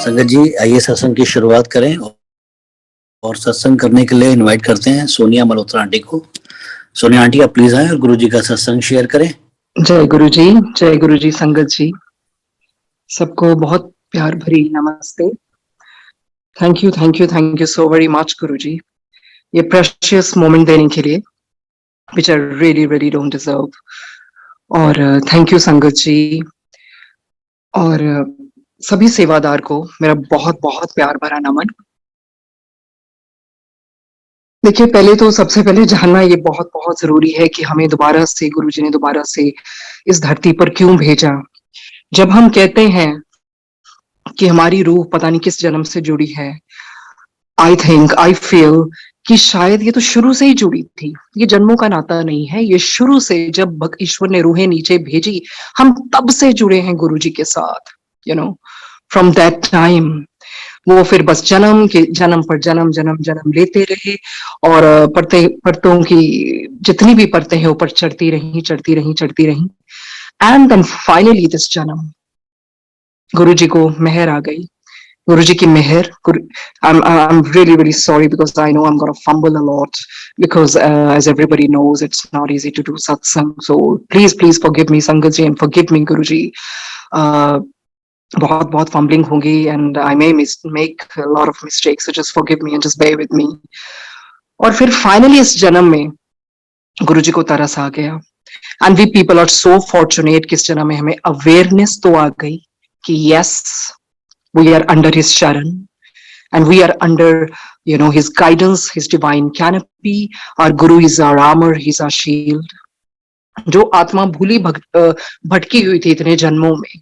संगत जी, आइए सत्संग की शुरुआत करें और सत्संग करने के लिए इनवाइट करते हैं सोनिया मल्होत्रा आंटी को। सोनिया आंटी, आप प्लीज आए और गुरु जी का सत्संग शेयर करें। जय गुरु जी, जय गुरु जी। संगत जी, सबको बहुत प्यार भरी नमस्ते। Thank you so very much Guru ji, ये प्रेशियस मोमेंट देने के लिए, which I really really don't deserve. और थैंक यू संगत जी, और सभी सेवादार को मेरा बहुत बहुत प्यार भरा नमन। देखिए, पहले तो सबसे पहले जानना ये बहुत बहुत जरूरी है कि हमें दोबारा से गुरु जी ने दोबारा से इस धरती पर क्यों भेजा। जब हम कहते हैं कि हमारी रूह पता नहीं किस जन्म से जुड़ी है, आई फील कि शायद ये तो शुरू से ही जुड़ी थी। ये जन्मों का नाता नहीं है, ये शुरू से जब ईश्वर ने रूहें नीचे भेजी, हम तब से जुड़े हैं गुरु जी के साथ। फ्रॉम दैट टाइम वो फिर बस जन्म के जन्म पर जन्म जन्म जन्म लेते रहे, और परतों की जितनी भी परतें हैं ऊपर चढ़ती रही चढ़ती रही चढ़ती रही। एंड देन फाइनली दिस जन्म गुरु जी को मेहर आ गई। Guruji ki meher. I'm really really sorry because I know I'm gonna fumble a lot because as everybody knows it's not easy to do satsang. So please forgive me Sangat ji and forgive me Guruji. बहुत बहुत fumbling होगी and I may make a lot of mistakes, so just forgive me and just bear with me. और फिर finally इस जन्म में गुरुजी को तरस आ गया and we people are so fortunate कि इस जन्म में हमें awareness तो आ गई कि yes, we are under his sharan and we are under his guidance, his divine canopy. Our guru is our armor, he's our shield. जो आत्मा भूली भटकी हुई थी इतने जन्मों में,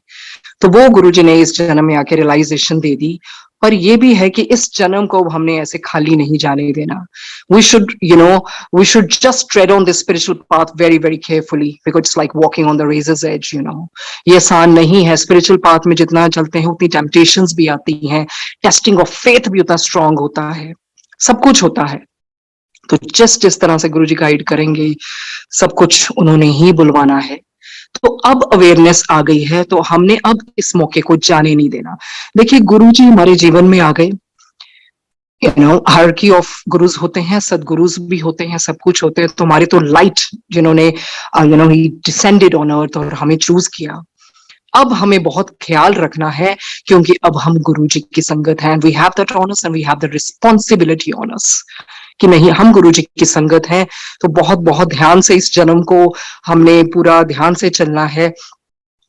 तो वो गुरु जी ने इस जन्म में आके रियलाइजेशन दे दी। पर ये भी है कि इस जन्म को हमने ऐसे खाली नहीं जाने देना। we should just tread on this spiritual path very very carefully because it's like walking on the razor's edge. ये आसान नहीं है। स्पिरिचुअल पाथ में जितना चलते हैं उतनी टेम्पटेशंस भी आती हैं, टेस्टिंग ऑफ फेथ भी उतना स्ट्रांग होता है, सब कुछ होता है। तो जस्ट इस तरह से गुरु जी गाइड करेंगे, सब कुछ उन्होंने ही बुलवाना है। तो अब अवेयरनेस आ गई है, तो हमने अब इस मौके को जाने नहीं देना। देखिए, गुरु जी हमारे जीवन में आ गए, हायरार्की ऑफ गुरुज होते हैं, सदगुरुज भी होते हैं, सब कुछ होते हैं। तो हमारे तो लाइट जिन्होंने ही डिसेंडेड ऑन अर्थ और हमें चूज किया। अब हमें बहुत ख्याल रखना है क्योंकि अब हम गुरु जी की संगत हैं। We have that on us and we have the responsibility on us कि नहीं, हम गुरु जी की संगत हैं। तो बहुत बहुत ध्यान से इस जन्म को हमने पूरा ध्यान से चलना है।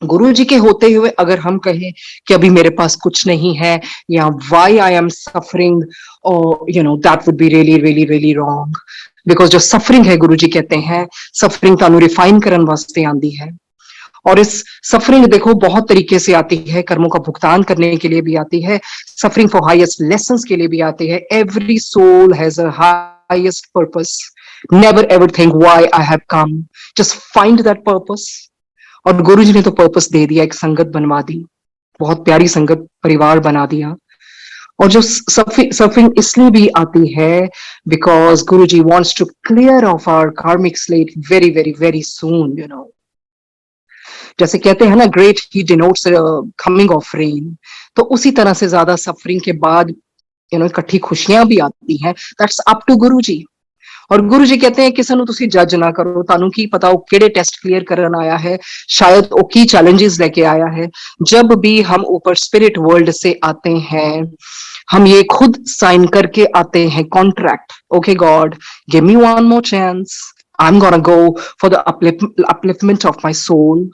गुरु जी के होते हुए अगर हम कहें कि अभी मेरे पास कुछ नहीं है या why I am suffering, that would be really really really wrong. Because जो सफरिंग है, गुरु जी कहते हैं सफरिंग तानू रिफाइन करन वास्ते आंदी है। और इस सफरिंग देखो बहुत तरीके से आती है, कर्मों का भुगतान करने के लिए भी आती है, सफरिंग फॉर हाईएस्ट लेसन्स के लिए भी आती है। Every soul has a highest purpose. Never ever think why I have come, just find that purpose. और गुरु जी ने तो पर्पस दे दिया, एक संगत बनवा दी, बहुत प्यारी संगत, परिवार बना दिया। और जो सफरिंग इसलिए भी आती है because Guru ji wants to clear of our karmic slate very very very soon. जैसे कहते हैं ना, great heat denotes coming of rain, तो उसी तरह से ज्यादा सफरिंग के बाद इकट्ठी खुशियां भी आती हैं। दैट्स अप टू गुरु जी। और गुरु जी कहते हैं किसी ਨੂੰ ਤੁਸੀਂ जज ना करो, ਤੁਹਾਨੂੰ ਕੀ पता वो ਕਿਹੜੇ टेस्ट क्लियर ਕਰਨ आया है, शायद वो की चैलेंजेस लेके आया है। जब भी हम ऊपर स्पिरिट वर्ल्ड से आते हैं, हम ये खुद साइन करके आते हैं contract, okay God give me one more chance, I am gonna go for the upliftment of my soul,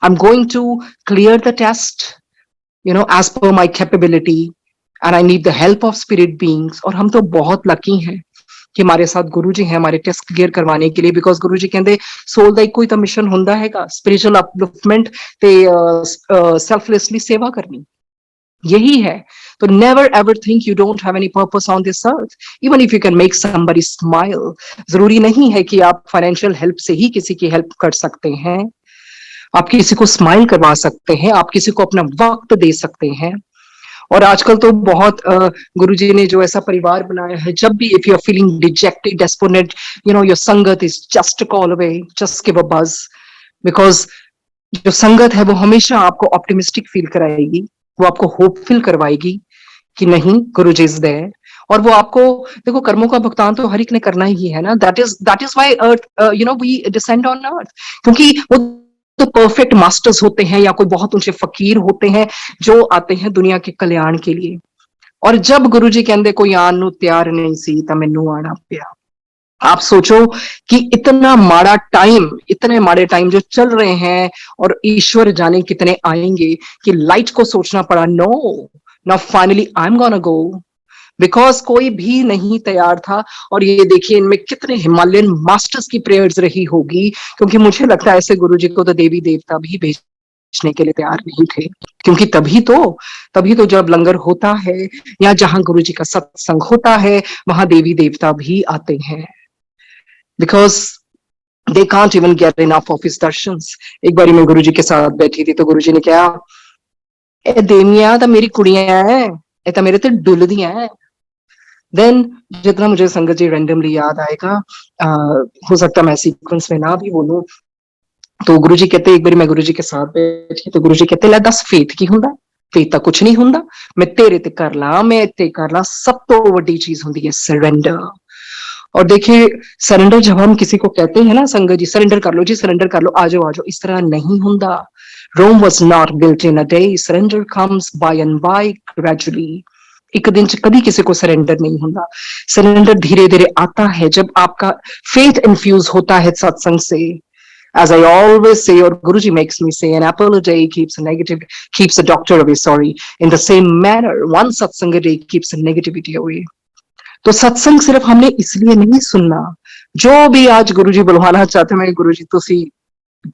I am going to clear the test as per my capability and I need the help of spirit beings। और हम तो बहुत lucky हैं कि हमारे साथ गुरु जी हैं हमारे टेस्ट क्लियर करवाने के लिए। बिकॉज गुरु जी कहते सोल का कोई तो मिशन होता है, स्पिरिचुअल अपलिफ्टमेंट ते सेल्फलेसली सेवा करनी, यही है। तो never ever think you don't have any purpose on this earth, even if you can make somebody smile. जरूरी नहीं है कि आप फाइनेंशियल हेल्प से ही किसी की हेल्प कर सकते हैं, आप किसी को स्माइल करवा सकते हैं, आप किसी को अपना वक्त दे सकते हैं। और आजकल तो बहुत गुरुजी ने जो ऐसा परिवार बनाया है, जब भी if you are feeling dejected, despondent, your sangat is just call away, just give a buzz. Because जो संगत है वो हमेशा आपको ऑप्टिमिस्टिक फील कराएगी, वो आपको होपफुल करवाएगी कि नहीं, गुरु जी इज देयर। और वो आपको, देखो कर्मों का भुगतान तो हर एक ने करना ही है ना। That is why earth, we descend on earth, क्योंकि वो तो परफेक्ट मास्टर्स होते हैं या कोई बहुत ऊंचे फकीर होते हैं जो आते हैं दुनिया के कल्याण के लिए। और जब गुरु जी कहते कोई आन नू तैयार नहीं सी तो मैनू आना पिया। आप सोचो कि इतना माड़ा टाइम, इतने माड़े टाइम जो चल रहे हैं, और ईश्वर जाने कितने आएंगे, कि लाइट को सोचना पड़ा, no now finally I am gonna go, because कोई भी नहीं तैयार था। और ये देखिए इनमें कितने हिमालयन मास्टर्स की प्रेयर्स रही होगी, क्योंकि मुझे लगता है ऐसे गुरु जी को तो देवी देवता भी भेजने के लिए तैयार नहीं थे, क्योंकि तभी तो जब लंगर होता है या जहां गुरु जी का सत्संग होता है वहां देवी देवता भी आते हैं, because they can't even get enough of his दर्शंस। एक बारी मैं गुरु जी के साथ बैठी थी तो गुरु जी ने कहा, ए देवियां तो मेरी कुड़ियां है, ये तो मेरे ते डुलदियां है। देन जितना मुझे संगत जी रैंडमली याद आएगा, हो सकता मैं सीक्वेंस में ना भी बोलूं, तो गुरु जी कहते, एक बार मैं गुरु जी के साथ बैठी तो गुरु जी कहते, लै दस फेथ की हुंदा? फेथ तो कुछ नहीं हुंदा, मैं तेरे ते कर ला, मैं इत्ते कर ला, सब तो वड्डी चीज हुंदी है सरेंडर। और देखिए सरेंडर जब हम किसी को कहते हैं ना, संगत जी सरेंडर कर लो जी, सरेंडर कर लो, आ जाओ, इस तरह नहीं हुंदा। Rome was not built in a day, surrender comes by and by, gradually. एक दिन च कभी किसी को सरेंडर नहीं होता, सरेंडर धीरे धीरे आता है जब आपका फेथ इन्फ्यूज होता है सत्संग से। As I always say, or Guruji makes me say, an apple a day keeps a doctor away, sorry. In the same manner, one satsang a day keeps a negativity away. तो सत्संग सिर्फ हमने इसलिए नहीं सुनना, जो भी आज गुरुजी बुलवाना चाहते हैं, गुरुजी तुसी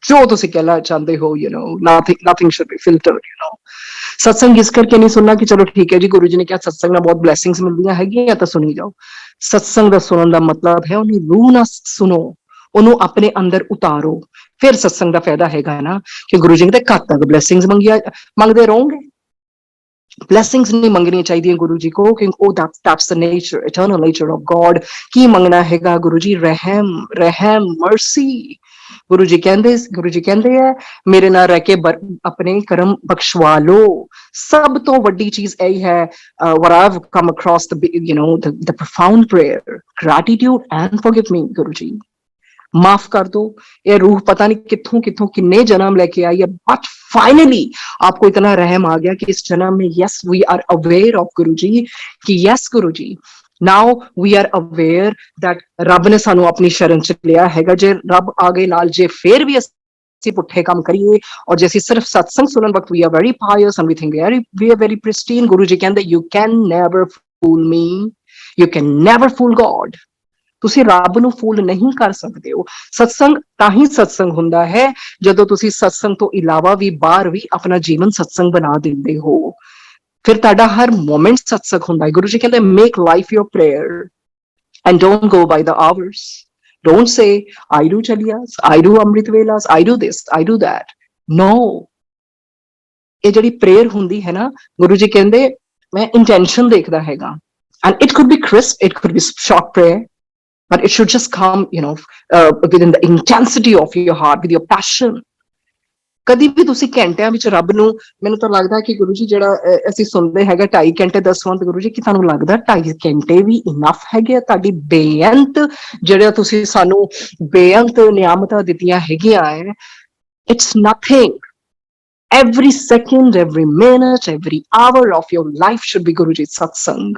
जो तुसी कहना चाहते हो, nothing should be filtered, सत्संग इस करके नहीं सुनना कि चलो ठीक है जी गुरु जी ने क्या सत्संग में बहुत ब्लैसिंग्स मिलदियां है या तो सुनी जाओ। सत्संग का सुनने का मतलब है उन्हें रूह ना सुनो, ਉਹਨੂੰ ਆਪਣੇ ਅੰਦਰ ਉਤਾਰੋ, ਫਿਰ ਸਤਸੰਗ ਦਾ ਫਾਇਦਾ ਹੈਗਾ ਨਾ। ਕਿ ਗੁਰੂ ਜੀ ਨੇ ਕਦ ਤੱਕ ਬਲੇਸਿੰਗਸ ਮੰਗਦੇ ਰਹੋਗੇ? ब्लेसिंग्स नहीं मंगनी चाहिए गुरु जी को, क्योंकि that's the nature, eternal nature of God. की मंगना हैगा गुरु जी? रहम, रहम, मर्सी। गुरु जी कहते हैं मेरे नाल रह के अपने कर्म बख्शवा लो। सब तो वड्डी चीज यही है, what I've come across, the profound prayer, gratitude and forgive me गुरु जी, माफ कर दो। ये रूह पता नहीं कित्थों कित्थों किन्ने जन्म लेके आई है, बट फाइनली आपको इतना रहम आ गया कि इस जन्म में yes we are aware of Guru ji, कि yes Guru ji now we are aware that रब ने सानू अपनी शरण च लिया हैगा। जे रब आगे नाल जे फिर भी ਅਸੀਂ ਪੁੱਠੇ ਕੰਮ ਕਰੀਏ, ਔਰ ਜੇ ਅਸੀਂ ਸਿਰਫ ਸਤਸੰਗ ਸੁਣਨ ਵਕਤ we are very pious and we think we are very pristine, Guru ji ਕਹਿੰਦੇ you can never fool me, you can never fool God. ਤੁਸੀਂ ਰੱਬ ਨੂੰ ਫੂਲ ਨਹੀਂ ਕਰ ਸਕਦੇ ਹੋ। ਸਤਸੰਗ ਤਾਂ ਹੀ ਸਤਸੰਗ ਹੁੰਦਾ ਹੈ ਜਦੋਂ ਤੁਸੀਂ ਸਤਸੰਗ ਤੋਂ ਇਲਾਵਾ ਵੀ ਬਾਹਰ ਵੀ ਆਪਣਾ ਜੀਵਨ ਸਤਸੰਗ ਬਣਾ ਦਿੰਦੇ ਹੋ, ਫਿਰ ਤੁਹਾਡਾ ਹਰ ਮੋਮੈਂਟ ਸਤਸੰਗ ਹੁੰਦਾ ਹੈ। ਗੁਰੂ ਜੀ ਕਹਿੰਦੇ make life your prayer and don't go by the hours, don't say I do चलियास, आई डू अमृत वेलास, I do this, I do that. No, ਇਹ ਜਿਹੜੀ प्रेयर ਹੁੰਦੀ है ना, गुरु जी कहते मैं इंटेंशन देखदा हैगा, and it could be crisp, it could be short prayer, but it should just come, within the intensity of your heart, with your passion. ਕਦੀ ਵੀ ਤੁਸੀਂ ਘੰਟਿਆਂ ਵਿੱਚ ਰੱਬ ਨੂੰ, ਮੈਨੂੰ ਤਾਂ ਲੱਗਦਾ ਕਿ ਗੁਰੂ ਜੀ ਜਿਹੜਾ ਅਸੀਂ ਸੁਣਦੇ ਹੈਗਾ 2.5 ਘੰਟੇ ਦਸਵੰਤ, ਗੁਰੂ ਜੀ ਕੀ ਤੁਹਾਨੂੰ ਲੱਗਦਾ 2.5 ਘੰਟੇ ਵੀ ਇਨਫ ਹੈਗੇ ਤੁਹਾਡੀ ਬੇਅੰਤ ਜਿਹੜਾ ਤੁਸੀਂ ਸਾਨੂੰ ਬੇਅੰਤ ਨਿਆਮਤਾਂ ਦਿੱਤੀਆਂ ਹੈਗੀਆਂ ਹੈ? It's nothing. Every second, every minute, every hour of your life should be Guruji satsang.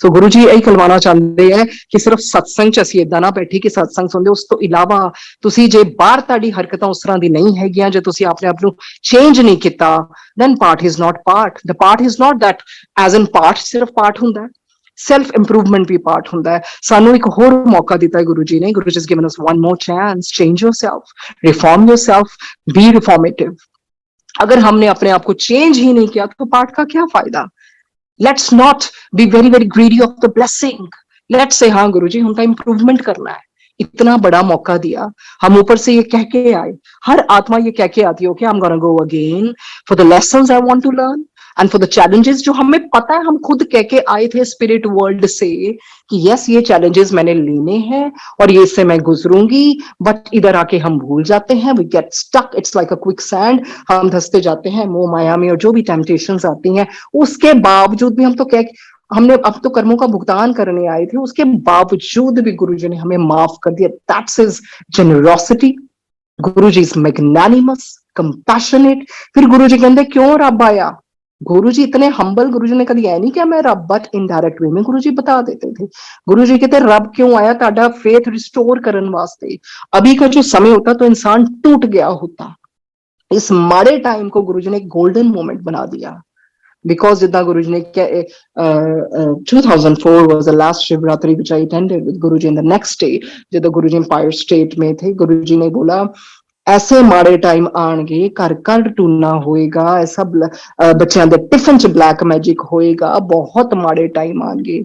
ਸੋ ਗੁਰੂ ਜੀ ਇਹੀ ਕਲਵਾਣਾ ਚਾਹੁੰਦੇ ਹੈ ਕਿ ਸਿਰਫ ਸਤਸੰਗ ਚ ਅਸੀਂ ਏਦਾਂ ਨਾ ਬੈਠੀ ਕਿ ਸਤਸੰਗ ਸੁਣਦੇ, ਉਸ ਤੋਂ ਇਲਾਵਾ ਤੁਸੀਂ ਜੇ ਬਾਹਰ ਤੁਹਾਡੀ ਹਰਕਤਾਂ ਉਸ ਤਰ੍ਹਾਂ ਦੀ ਨਹੀਂ ਹੈਗੀਆਂ, ਜੇ ਤੁਸੀਂ ਆਪਣੇ ਆਪ ਨੂੰ ਚੇਂਜ ਨਹੀਂ ਕੀਤਾ, then part is not part. The part is not that as in part ਸਿਰਫ ਪਾਰਟ ਹੁੰਦਾ, ਸੈਲਫ ਇੰਪਰੂਵਮੈਂਟ ਵੀ ਪਾਰਟ ਹੁੰਦਾ ਹੈ। ਸਾਨੂੰ ਇੱਕ ਹੋਰ ਮੌਕਾ ਦਿੱਤਾ ਹੈ ਗੁਰੂ ਜੀ ਨੇ, Guru ji has given us one more chance, change yourself, reform yourself, be reformative. अगर हमने अपने आप को चेंज ही नहीं किया तो पार्ट का क्या फायदा? Let's not be very very greedy of the blessing. Let's say हाँ गुरुजी हम तो इम्प्रूवमेंट करना है, इतना बड़ा मौका दिया, हम ऊपर से ये कह के आए, हर आत्मा ये कह के आती हो कि I'm gonna go again for the lessons I want to learn, and for the challenges जो हमें पता है, हम खुद कह के आए थे स्पिरिट वर्ल्ड से कि यस ये चैलेंजेस मैंने लेने हैं और ये इससे मैं गुजरूंगी, बट इधर आके हम भूल जाते हैं, we get stuck, it's like a quick sand, हम धंसते जाते हैं मोह माया में और जो भी टेम्पटेशंस आती हैं। उसके बावजूद भी हम तो हमने अब तो कर्मों का भुगतान करने आए थे, उसके बावजूद भी गुरुजी ने हमें माफ कर दिया। That's his generosity. Guruji is magnanimous, compassionate. फिर गुरुजी कहते क्यों रब आया? गुरुजी इतने हम्बल, गुरुजी ने कभी ऐ नहीं किया मैं रब, बट इनडायरेक्ट वे में गुरुजी बता देते थे। गुरुजी कहते रब क्यों आया? ताड़ा फेथ रिस्टोर करने वास्ते। अभी का जो समय होता तो इंसान टूट गया होता, इस माड़े टाइम को गुरुजी ने गोल्डन मोमेंट बना दिया। Because जितना गुरुजी ने 2004 was the last Shivratri which I attended with Guruji in the next day, जब गुरुजी एम्पायर स्टेट में थे, गुरुजी ने बोला ऐसे माड़े टाइम आएंगे, घर घर टूना होएगा, ऐसा बच्चों के टिफिन च ब्लैक मैजिक होएगा, बहुत माड़े टाइम आएंगे।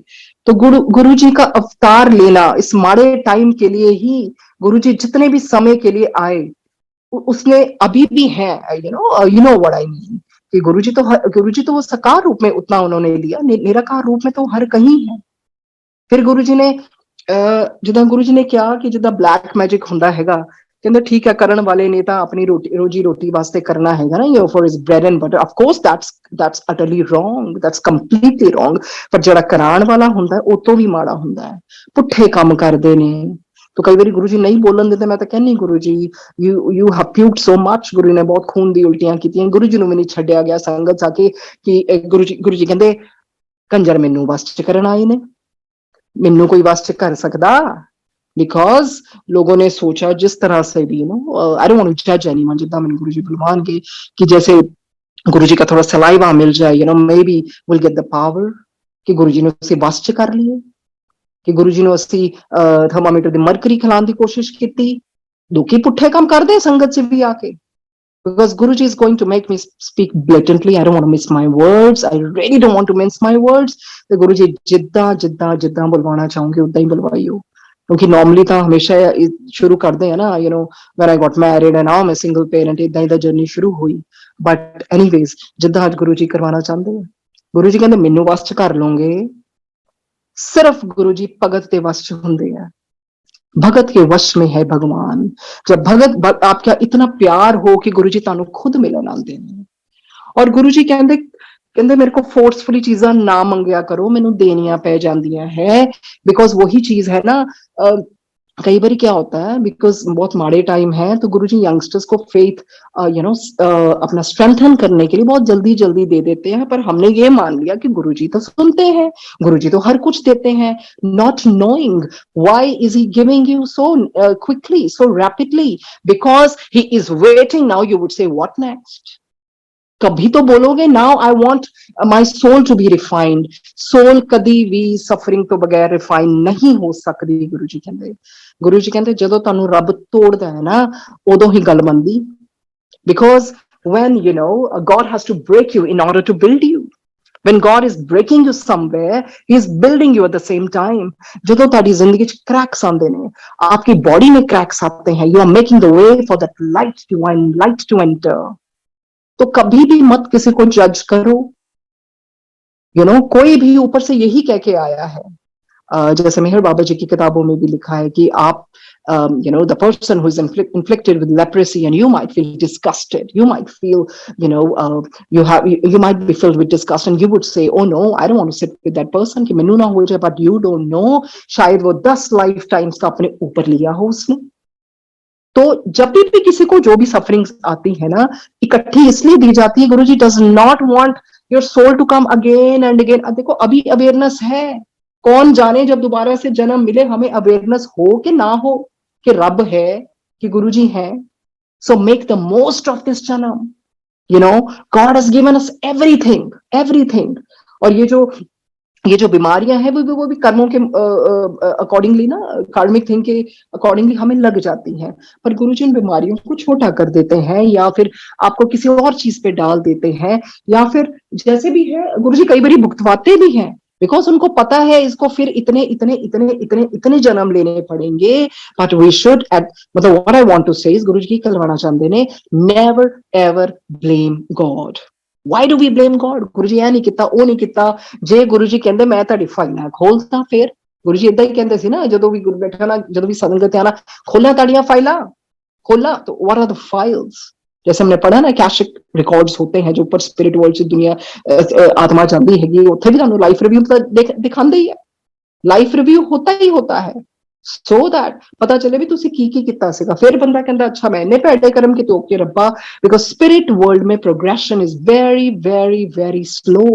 तो गुरुजी का अवतार लेना इस माड़े टाइम के लिए ही, गुरुजी जितने भी समय के लिए आए उसने अभी भी है, you know what I mean, कि गुरुजी तो वो साकार रूप में उतना उन्होंने लिया, निराकार रूप में तो हर कहीं है। फिर गुरुजी ने जिदा गुरुजी ने क्या कि जिदा ब्लैक मैजिक हुंदा हैगा, कहंदे ठीक है करण वाले ने तां अपनी रोजी रोटी वास्ते करना हैगा ना, ये for his bread and butter. Of course that's utterly wrong, that's completely wrong. पर जड़ा कराण वाला हुंदा है ਉਹ ਤੋਂ भी माड़ा हुंदा है, पुठे काम करदे ने। तो कई बार गुरुजी नहीं बोलन देते, मैं तो कहनी Guruji you have puked so much, गुरु ने बहुत खून दी उल्टियां कीतियां, गुरुजी ਨੂੰ भी नहीं छड्डिया गया संगत आके कि गुरुजी कहंदे कंजर मैनू बस च करन आए ने, मैनू कोई बस च कर सकदा? बिकॉज लोगों ने सोचा जिस तरह से भी, आई डोंट वांट टू जज एनीवन, जितना मैंने गुरुजी बुलवाएंगे कि जैसे गुरुजी का थोड़ा सलाइवा मिल जाए, may be will get the power, कि गुरुजी ने उसे बस च कर लिए, कि गुरुजी ने उसी थर्मामीटर दी मरकरी खिलाने की कोशिश की। दुखी पुठे काम कर दे संगत से भी आके, because Guruji is going to make me speak blatantly. I don't want to miss my words. I really don't want to mince my words. तो गुरुजी जिद्दां बुलवाना चाहूंगी उद्दां ही बुलवाइयो, क्योंकि नॉर्मली तो हमेशा शुरू करते हैं ना, when I got married and now I'm a single parent, इद्दां ही जर्नी शुरू हुई। बट एनीवेज जिद्दां आज गुरुजी करवाना चाहते हैं। गुरुजी कहते मैनू वस च कर लोगे, सिर्फ गुरुजी भगत के वश च हुंदे आ, भगत के वश में है भगवान। जब भगत आपका इतना प्यार हो कि गुरुजी तानू खुद मिलन आंदे ने, और गुरुजी कहंदे मेरे को फोर्सफुली चीज़ां ना मंगया करो, मैनू देनियां पै जांदियां है। बिकॉज वही चीज है ना, कई बार क्या होता है, बिकॉज बहुत माड़े टाइम है तो गुरुजी यंगस्टर्स को फेथ अपना स्ट्रेंथन करने के लिए बहुत जल्दी दे देते हैं। पर हमने ये मान लिया कि गुरुजी तो सुनते हैं, गुरुजी तो हर कुछ देते हैं, not knowing why is he giving you so quickly, so rapidly, because he is waiting. Now you would say what next? कभी तो बोलोगे now I want my soul to be refined. Soul कदी भी सफरिंग तो बगैर refine नहीं हो सकती। गुरुजी कहते जदों तुहानू रब तोड़दा है ना, उदों ही गल बनदी। Because when God has to break you in order to build you. When God is breaking you somewhere, he is building you at the same time. जदों तुहाडी जिंदगी च क्रैक्स आंदे ने, आपकी बॉडी में क्रैक्स आते हैं, you are making the way for that light, divine light to enter. तो कभी भी मत किसी को जज करो। कोई भी ऊपर से यही कह के आया है, जैसे मेहर बाबा जी की किताबों में भी लिखा है कि आप the person who is inflicted with leprosy, and you might feel disgusted, you might feel you might be filled with disgust, and you would say oh no, I don't want to sit with that person कि मैनू ना हो जाए। but you don't know, शायद वो 10 life times का अपने ऊपर लिया हो उसने। तो जब भी किसी को जो भी सफरिंग्स आती है ना, इकट्ठी इसलिए दी जाती है। Guruji does not want your soul to come again and again. देखो अभी अवेयरनेस है, कौन जाने जब दोबारा से जन्म मिले हमें अवेयरनेस हो कि ना हो कि रब है, कि गुरुजी है। So make the most of this janam. God has given us everything. और ये जो बीमारियां हैं वो भी कर्मों के अकॉर्डिंगली ना, कार्मिक थिंग के अकॉर्डिंगली हमें लग जाती हैं। पर गुरुजी इन बीमारियों को छोटा कर देते हैं, या फिर आपको किसी और चीज पे डाल देते हैं, या फिर जैसे भी है गुरुजी कई बार भुगतवाते भी हैं। बिकॉज उनको पता है इसको फिर इतने जन्म लेने पड़ेंगे। बट वी शुड मतलब व्हाट आई वांट टू से इज, गुरुजी की करवाना चाहते ने, never ever blame God. Why do we blame God? गुरु जी ਇਹ ਨਹੀਂ ਕੀਤਾ, ਉਹ ਨਹੀਂ ਕੀਤਾ। ਜੇ ਗੁਰੂ ਜੀ ਕਹਿੰਦੇ ਮੈਂ ਤੁਹਾਡੀ ਫਾਈਲਾਂ ਖੋਲਦਾ, ਫਿਰ ਗੁਰੂ ਜੀ ਏਦਾਂ ਹੀ ਕਹਿੰਦੇ ਸੀ ਨਾ, ਜਦੋਂ ਵੀ ਗੁਰੂ ਬੈਠਾ ਨਾ, ਜਦੋਂ भी संगत आना, खोला ताड़ियां फाइला, खोला तो what are the files? जैसे हमने पढ़ा ना, कैशिक रिकॉर्ड्स होते हैं जो ऊपर स्पिरिट वर्ल्ड से दुनिया आत्मा जाती हैगी, उत्थे भी तुहानू लाइफ रिव्यू दिखांदे ही है, लाइफ रिव्यू होता ही होता है, so that पता चले भी तुसी की कीता सीगा। फिर बंदा कहंदा अच्छा मैं इन्ने भैड़े कर्म किते ओके रब्बा, बिकॉज स्पिरिट वर्ल्ड में progression is very very very slow.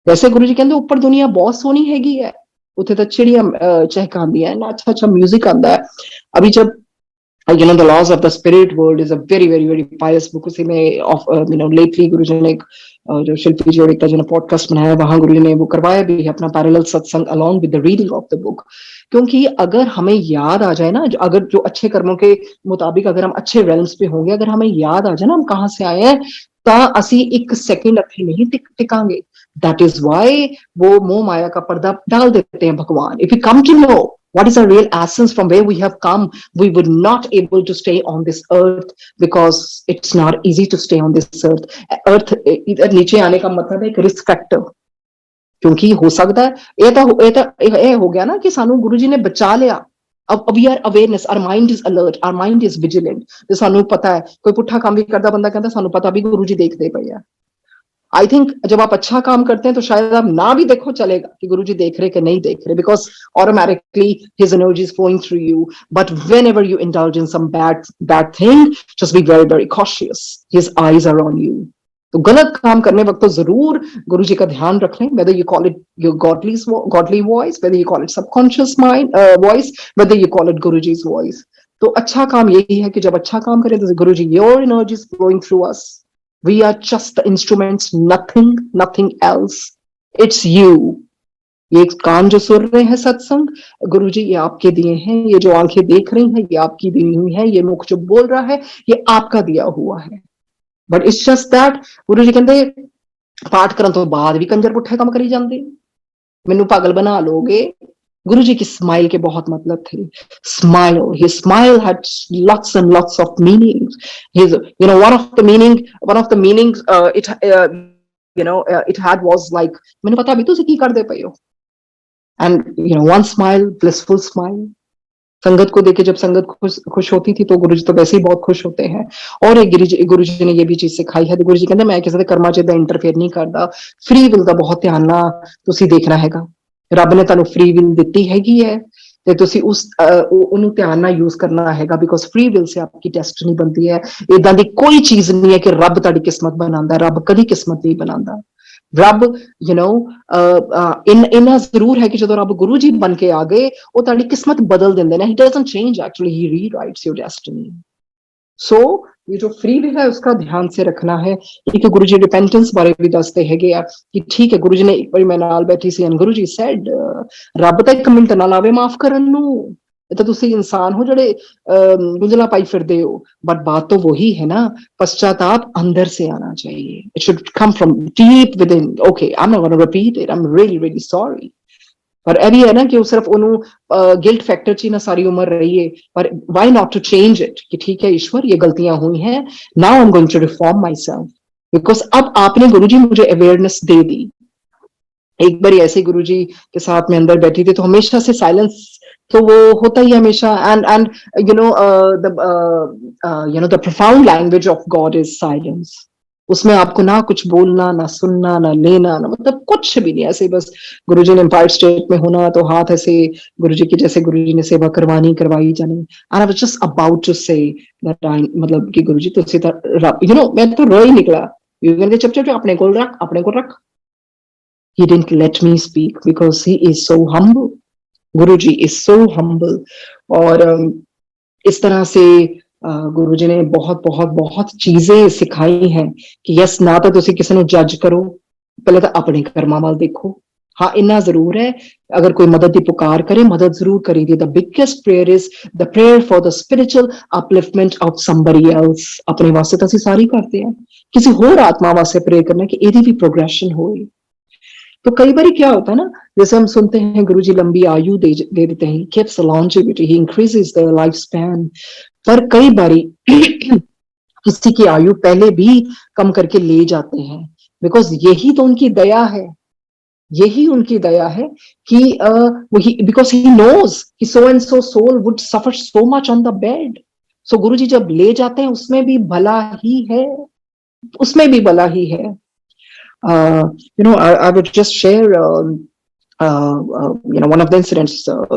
वैसे गुरु जी कहंदे ऊपर दुनिया बहुत सोहनी हैगी है, उत्थे तो चिड़ियां चहकांदियां हैं ना, अच्छा अच्छा म्यूजिक आंदा है। अभी जब you know the laws of the spirit world is a very very very pious book, उसी में of you know lately गुरु जी ने एक जो शिल्पी जी और एक जो पॉडकास्ट बनाया, वहां गुरु जी ने वो करवाया भी है अपना पैरेलल सत्संग along with the reading of the book। क्योंकि अगर हमें याद आ जाए ना, अगर जो अच्छे कर्मों के मुताबिक अगर हम अच्छे रेल्म्स पे होंगे, अगर हमें याद आ जाए ना हम कहाँ से आए हैं, तो असी एक सेकंड अथे नहीं टिकांगे। दैट इज वाई वो मोह माया का पर्दा डाल देते हैं भगवान। If you come to know what is our real essence from where we have come, we would not able to stay on this earth, because it's not easy to stay on this earth इधर नीचे आने का मतलब है एक risk factor, क्योंकि हो सकता है ये हो गया ना कि सानू गुरु जी ने बचा लिया। अब we are awareness, our mind is alert, our mind is vigilant. तो सानू पता है कोई पुट्ठा काम भी करता बंदा कहता सानू पता भी गुरु जी देखते पे है। आई थिंक जब आप अच्छा काम करते हैं तो शायद आप ना भी देखो चलेगा कि गुरुजी देख रहे कि नहीं देख रहे, because automatically his energy is flowing through you. But whenever you indulge in some bad thing, just be very very cautious, his eyes are on you. तो गलत काम करने वक्त तो जरूर गुरुजी का ध्यान रख लें, whether you call it your godly voice, whether you call it subconscious mind voice, whether you call it Guruji's voice। तो अच्छा काम यही है कि जब अच्छा काम करें तो गुरुजी, your energy is flowing through us, we are just the instruments, nothing else, it's you। ये कान जो सुन रहे हैं सत्संग, गुरुजी ये आपके दिए हैं, ये जो आंखें देख रही हैं ये आपकी दी हुई है, ये मुख जो बोल रहा है ये आपका दिया हुआ है। बट इट्स जस्ट दैट गुरु जी कहते पाठ करन तो बाद भी कंजर पुट्ठे काम करी जाते, मैनू पागल बना लोगे। गुरु जी की स्माइल के बहुत मतलब थे। Smile, his smile had lots and lots of meanings। His, you know, one of the meanings it had was like, मैंने पता भी तुसी की करदे पए हो। And you know, one smile, blissful smile। संगत को देखे जब संगत खुश होती थी तो गुरु जी तो वैसे ही बहुत खुश होते हैं। और एक गुरु जी ने ये भी चीज सिखाई है, गुरु जी कहते मैं किसी दे कर्मां च इंटरफेयर नहीं करता, फ्री विल दा बहुत ध्यान ना तुसी देखना हैगा। रब ने तुहानू फ्री विल दिती हैगी है ते तुसी उस उन्हें ध्यान ना यूज करना हैगा, बिकॉज फ्री विल से आपकी डेस्टिनी बनती है। इदां दी कोई चीज नहीं है कि रब तुहाडी किस्मत बनांदा, रब कदी किस्मत नहीं बनांदा। रब यू नो इन्ना जरूर है कि जो रब गुरु जी बन के आ गए वो ताड़ी किस्मत बदल देंदे ने। He doesn't change, actually he rewrites your destiny. So ये जो फ्री विल है उसका ध्यान से रखना है। एक गुरु जी रिपेंटेंस बारे भी दसते हैगे आ कि ठीक है, गुरु जी ने एक बार मैं नाल बैठी सी, गुरु जी सेड रब तां एक मिनट ना लावे माफ करन नू, तो तुसी इंसान हो जड़े गुंजला पाई फिरदे हो। बट बात तो वही है ना, पश्चाताप अंदर से आना चाहिए। It should come from deep with in. Okay, I am not gonna repeat it, I am really really sorry. पर ਇਹ ਵੀ है ना कि सिर्फ उन्होंने गिल्ट फैक्टर च ही ना सारी उम्र रही है, पर why not to change it कि ठीक है ईश्वर ये गलतियां हुई हैं, now I am going to reform myself, because अब आपने गुरुजी मुझे अवेयरनेस दे दी। एक बार ऐसे गुरुजी के साथ में अंदर बैठी थी तो हमेशा से साइलेंस तो वो होता ही हमेशा। And you know the profound language of God is silence. उसमें आपको ना कुछ बोलना, ना सुनना, ना लेना, ना मतलब कुछ भी नहीं, ऐसे बस गुरुजी ने एम्पायर स्टेट में होना तो हाथ ऐसे गुरुजी की जैसे गुरुजी ने सेवा करवाई जानी। And I was just about to say that I मतलब कि गुरुजी तो यू नो मैं तो रो ही निकला। यू कहते चुप चुप अपने को रख। He didn't let me speak because he is so humble। Guruji is so humble। और इस तरह से गुरुजी ने बहुत बहुत बहुत चीजें सिखाई हैं कि यस ना तो तुसी किसी को जज करो, पहले तो अपने कर्मां वाल देखो। हाँ इन्ना जरूर है, अगर कोई मदद की पुकार करे मदद जरूर करी। The biggest prayer is the prayer for the spiritual upliftment of somebody else. अपने वास्ते तो असीं सारी करते हैं, किसी होर आत्मा वास्ते प्रेयर करना कि एदी भी प्रोग्रेशन होए। तो कई बार क्या होता है ना, जैसे हम सुनते हैं गुरुजी लंबी आयु दे देते हैं, keeps longevity, he increases the life span. पर कई बारी किसी की आयु पहले भी कम करके ले जाते हैं, बिकॉज यही तो उनकी दया है, यही उनकी दया है कि वही, बिकॉज ही नोज कि so and so soul would suffer so much on the bed. So Guruji जब ले जाते हैं उसमें भी भला ही है, उसमें भी भला ही है। I would just share one of the incidents.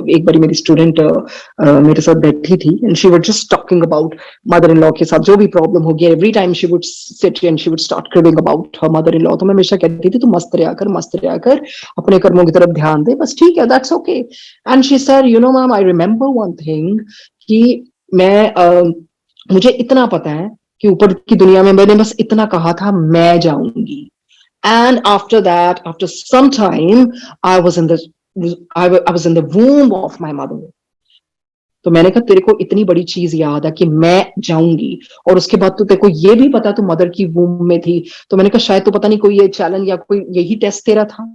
एक बारी मेरी स्टूडेंट मेरे साथ बैठी थी and she was just talking about mother in law के साथ जो भी प्रॉब्लम होगी, every time she would sit and she would start cribbing about her mother in law. तो मैं हमेशा कहती थी तू मस्त रहा कर, अपने कर्मों की तरफ ध्यान दे, बस ठीक है, that's okay. And she said, ma'am, I remember one thing कि मुझे इतना पता है कि ऊपर की दुनिया में मैंने बस इतना कहा था, मैं जाऊंगी। And after that, after some time, I was in the womb of my mother. तो मैंने कहा तेरे को इतनी बड़ी चीज याद है कि मैं जाऊंगी, और उसके बाद तो तेरे को ये भी पता तू मदर की वूम में थी। तो मैंने कहा शायद तो पता नहीं कोई ये चैलेंज या कोई यही टेस्ट तेरा था,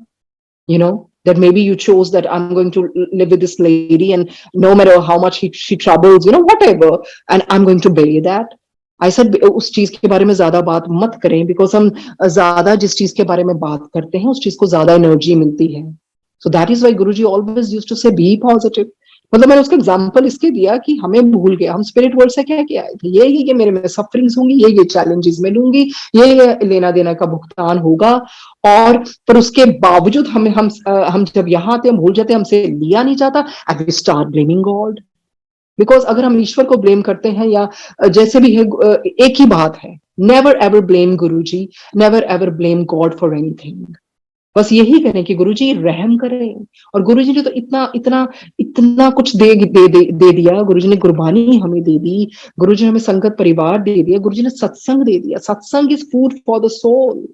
that maybe you chose that I'm going to live with this lady and no matter how much she troubles, whatever, and I'm going to bear that. I said उस चीज के बारे में ज्यादा बात मत करें, बिकॉज हम ज्यादा जिस चीज के बारे में बात करते हैं उस चीज को ज्यादा एनर्जी मिलती है। So that is why Guruji always used to say be positive. मतलब मैंने उसका एग्जांपल इसके दिया कि हमें भूल गया, हम स्पिरिट वर्ल्ड से क्या आए थे, ये मेरे में सफरिंग्स होंगी, ये चैलेंजेस में लूंगी, ये लेना देना का भुगतान होगा, और पर उसके बावजूद हम जब यहाँ आते हम भूल जाते, हमसे लिया नहीं जाता, and we start blaming God. Because अगर हम ईश्वर को ब्लेम करते हैं या जैसे भी है, एक ही बात है, never ever blame Guruji, never ever blame God for anything. बस यही करें कि गुरुजी रहम करें। और गुरुजी ने तो इतना इतना इतना कुछ दे दिया, गुरुजी ने कुर्बानी हमें दे दी, गुरुजी ने हमें संगत परिवार दे दिया, गुरुजी ने सत्संग दे दिया। सत्संग is food for the soul.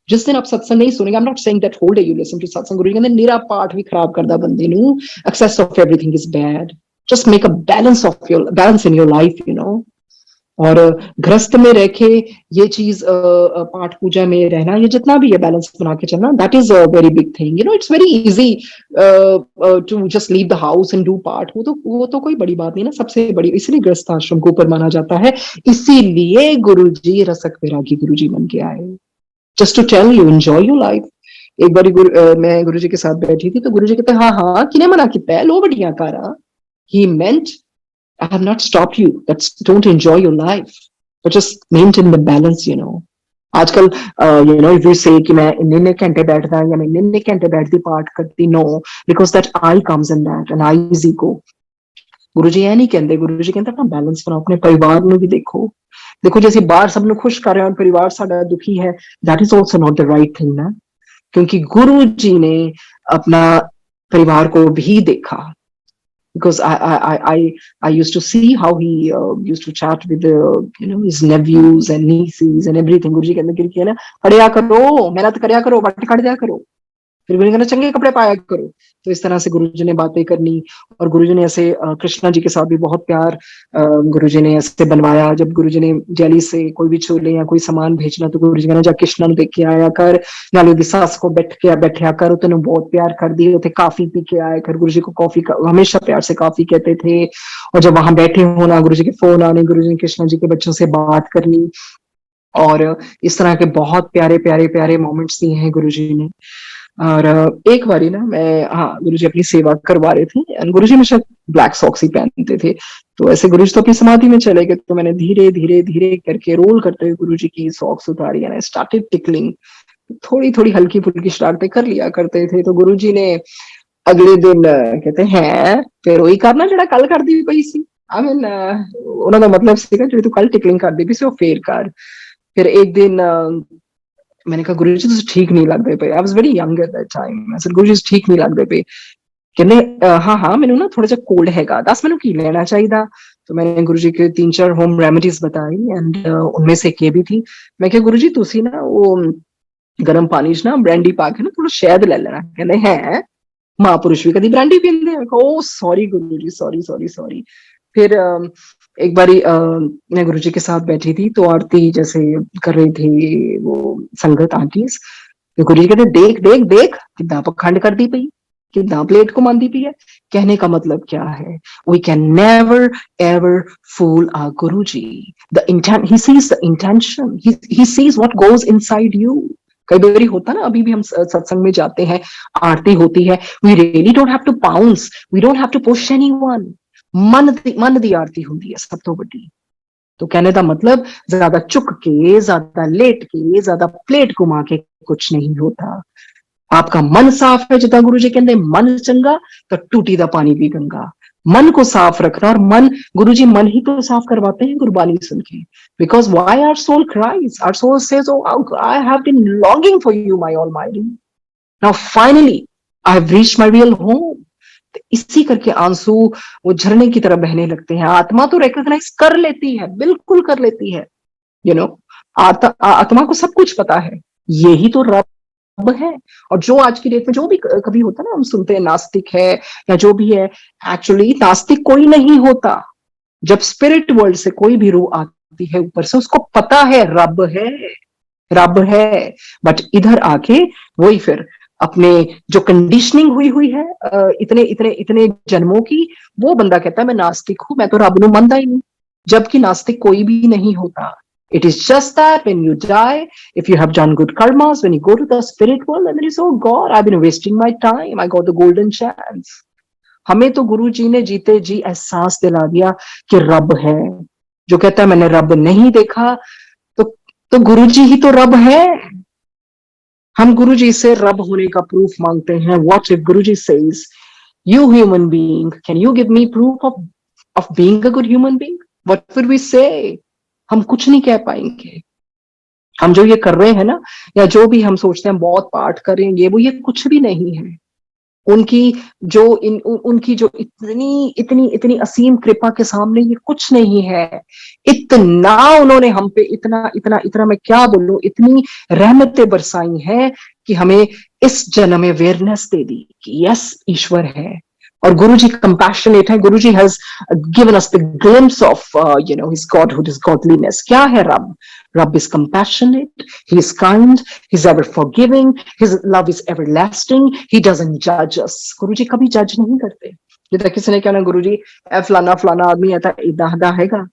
जिस दिन आप सत्संग नहीं सुनेंगे, I am not saying that whole day you listen to सत्संग, गुरुजी कहते निरा पाठ भी खराब करदा बंदे नू, excess of everything is bad, just make a balance in your life, और गृहस्थ में रह के ये चीज पाठ पूजा में रहना, ये जितना भी है बैलेंस बना के चलना, that is a very big thing. It's very easy to just leave the house and do पाठ, वो तो कोई बड़ी बात नहीं ना। सबसे बड़ी इसलिए गृहस्थ आश्रम को ऊपर माना जाता है, इसीलिए गुरुजी रसक वैरागी गुरुजी बन के आए, just to tell you enjoy your life. एक बारी मैं गुरुजी के साथ बैठी थी, तो गुरुजी कहते हाँ किने मना किया लो बढ़िया कारा। He meant I have not stopped you. Don't enjoy your life, but just maintain the balance. आजकल if you say कि मैं इतने घंटे बैठता या मैं इतने घंटे बैठती पाठ करती, no, because that I comes in that and I is ego. गुरुजी ये नहीं कहते, गुरुजी कहते अपना बैलेंस बनाओ, अपने परिवार में भी देखो जैसे बाहर सब लोग खुश कर रहे हैं और परिवार साਡਾ दुखी है, that is also not the right thing ना। क्योंकि गुरुजी ने अपना परिवार को भी देखा, because I used to see how he used to chat with his nephews and nieces and everything. गुरुजी कहते कि ना पढ़िया करो, मेहनत करिया करो, बट खड़ दिया करो, फिर गुरुजी कहना चंगे कपड़े पाया करो। तो इस तरह से गुरुजी ने बातें करनी, और गुरुजी ने ऐसे कृष्णा जी के साथ भी बहुत प्यार गुरुजी ने ऐसे बनवाया। जब गुरुजी ने दिल्ली से कोई भी छोले या कोई सामान भेजना, तो गुरुजी कहना जा कृष्णा ਨੂੰ देख के आया कर, नाले दी सास को बैठा कर, तेन बहुत प्यार कर दी, उसे काफी पी के आया कर। गुरुजी को कॉफी हमेशा प्यार से काफी कहते थे। और जब वहां बैठे होना, गुरुजी के फोन आने, गुरुजी ने कृष्णा जी के बच्चों से बात करनी, और इस तरह के बहुत प्यारे प्यारे प्यारे मोमेंट्स दिए हैं गुरुजी ने। और एक बारी ना मैं गुरुजी अपनी सेवा करवा रहे थे, एंड गुरुजी हमेशा ब्लैक सॉक्स ही पहनते थे। तो ऐसे गुरुजी तो अपनी समाधि में चले गए, तो मैंने धीरे धीरे धीरे करके रोल करते हुए गुरुजी की सॉक्स उतारी, एंड आई स्टार्टेड टिकलिंग। थोड़ी थोड़ी हल्की फुल्की शरारतें कर लिया करते थे। तो गुरुजी ने अगले दिन कहते हैं फिर वही करना जो कल कर दी पई सी। आई मीन उन्होंने मतलब सीखा जो तू कल टिकलिंग कर दी पी सी, वो फेर कर। फिर एक दिन मैंने कहा गुरुजी तुझे ठीक नहीं लगते पे। I was very young at that time. मैं सेड गुरुजी ठीक नहीं लगते पे। कहने हाँ मैंने ना थोड़ा सा कोल्ड हैगा, 10 मैनू की लेना चाहिए। तो मैंने गुरुजी के 3-4 होम रेमेडीज बताई, एंड उनमें से एक ये भी थी। मैं कहा गुरुजी तुसी ना वो गर्म पानी च ना ब्रांडी पा के ना थोड़ा शहद ले लेना। कहते हैं महापुरुष भी कभी ब्रांडी पींदे हैं। ओ सॉरी गुरुजी, सॉरी। फिर एक बारी मैं गुरुजी के साथ बैठी थी, तो आरती जैसे कर रही थी वो संगत आंटीज। तो गुरुजी कहते देख कितना पखंड कर दी पई, कितना प्लेट को मांदी भी है। कहने का मतलब क्या है? We can never ever fool our Guruji. The intent, he sees the intention, he sees what goes inside you. कई बार होता ना, अभी भी हम सत्संग में जाते हैं, आरती होती है, we really don't have to pounce, we don't have to push anyone. मन दी आरती होती है सब तो बड़ी। तो कहने का मतलब ज्यादा चुक के, ज्यादा लेट के, ज्यादा प्लेट घुमा के कुछ नहीं होता। आपका मन साफ है, जितना गुरु जी कहते मन चंगा तो टूटी दा पानी भी गंगा। मन को साफ रखना, और मन गुरु जी मन ही तो साफ करवाते हैं गुरबानी सुन के। Because why our soul cries, our soul says, oh I have been longing for you my almighty, now finally I have reached my real home. इसी करके आंसू वो झरने की तरह बहने लगते हैं। आत्मा तो रिकॉग्नाइज कर लेती है, बिल्कुल कर लेती है, यू नो, आत्मा को सब कुछ पता है, यही तो रब है। और जो आज की डेट में जो भी कभी होता है ना, हम सुनते हैं नास्तिक है या जो भी है, एक्चुअली नास्तिक कोई नहीं होता। जब स्पिरिट वर्ल्ड से कोई भी रूह आती है ऊपर से, उसको पता है रब है, रब है। बट इधर आके वही फिर अपने जो कंडीशनिंग हुई है इतने इतने इतने जन्मों की, वो बंदा कहता है मैं नास्तिक हूं, मैं तो रब नू मनदा ही नहीं। जबकि नास्तिक कोई भी नहीं होता। It is just that when you die, if you have done good karmas, when you go to the spirit world, and then you say, oh God, I've been wasting my time, I got the golden chance. हमें तो गुरु जी ने जीते जी एहसास दिला दिया कि रब है। जो कहता है मैंने रब नहीं देखा, तो गुरु जी ही तो रब है। हम गुरु जी से रब होने का प्रूफ मांगते हैं। What if Guru ji says, you human being, can you give me proof of being a good human being? What would we say? हम कुछ नहीं कह पाएंगे। हम जो ये कर रहे हैं ना, या जो भी हम सोचते हैं बहुत पाठ करेंगे, वो ये कुछ भी नहीं है। उनकी जो उनकी जो इतनी इतनी इतनी असीम कृपा के सामने ये कुछ नहीं है। इतना उन्होंने हम पे, इतना इतना इतना, मैं क्या बोलूं, इतनी रहमतें बरसाई हैं कि हमें इस जन्म में अवेयरनेस दे दी कि यस ईश्वर है। और गुरु जी कंपैशनेट है। Guru ji has given us the glimpse of his godhood, his godliness. क्या है रब? Rab is compassionate, he is kind, he is ever forgiving, his love is everlasting, he doesn't जज अस। गुरु जी कभी जज नहीं करते। जितना किसी ने कहना गुरु जी फलाना फलाना आदमी आता इदा हैगा,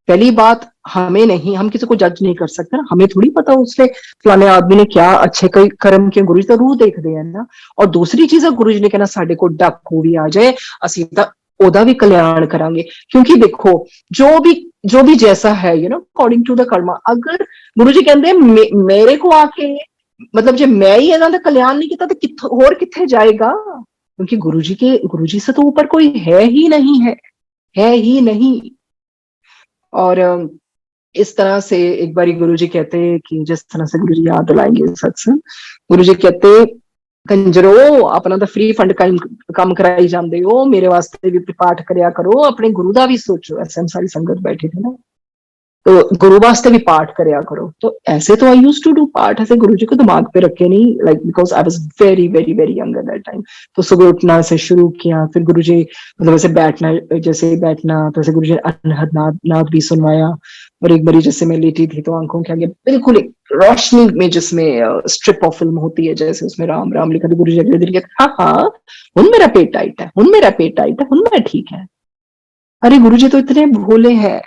पहली बात हमें नहीं, हम किसी को जज नहीं कर सकते ना। हमें थोड़ी पता उसने फलाने आदमी ने क्या अच्छे कई कर्म किए, गुरु जी तो रूह देखते हैं ना। और दूसरी चीज है, गुरु जी ने कहना साडे को डाकू भी आ जाए, असीं तां ओदा भी कल्याण करांगे। क्योंकि देखो जो भी जैसा है, अकॉर्डिंग टू द कर्मा। अगर गुरु जी कहते मेरे को आके, मतलब जो मैं ही इन्हां दा कल्याण नहीं किया तो होर किथे जाएगा? क्योंकि गुरु जी से तो ऊपर कोई है ही नहीं है ही नहीं। और इस तरह से एक बारी गुरुजी कहते कि जिस तरह से गुरुजी याद दिलाएंगे सत्संग, गुरुजी कहते कंजरो अपना तो फ्री फंड काम कराई जाते हो, मेरे वास्ते भी पाठ करया करो, अपने गुरु का भी सोचो। ऐसे हम सारी संगत बैठे थे ना, तो गुरु वास्ते भी पाठ करया करो। तो ऐसे तो आई यूज्ड टू डू पाठ, ऐसे गुरुजी को दिमाग पे रखे नहीं, like because I was very very very young at that time. तो सुबह उठना से शुरू किया, फिर गुरुजी मतलब ऐसे बैठना, जैसे बैठना तो ऐसे गुरुजी अनहद नाद भी सुनवाया। और एक बारी जैसे मैं लेटी थी तो आंखों के आगे बिल्कुल एक रोशनी में, जिसमें स्ट्रिप ऑफ फिल्म होती है, जैसे उसमें राम राम लिखा, तो गुरुजी अगले दिन कहते हाँ हुन मेरा पेट टाइट है, हुन मेरा पेट टाइट है, हुन मैं ठीक है। अरे गुरुजी तो इतने भोले हैं,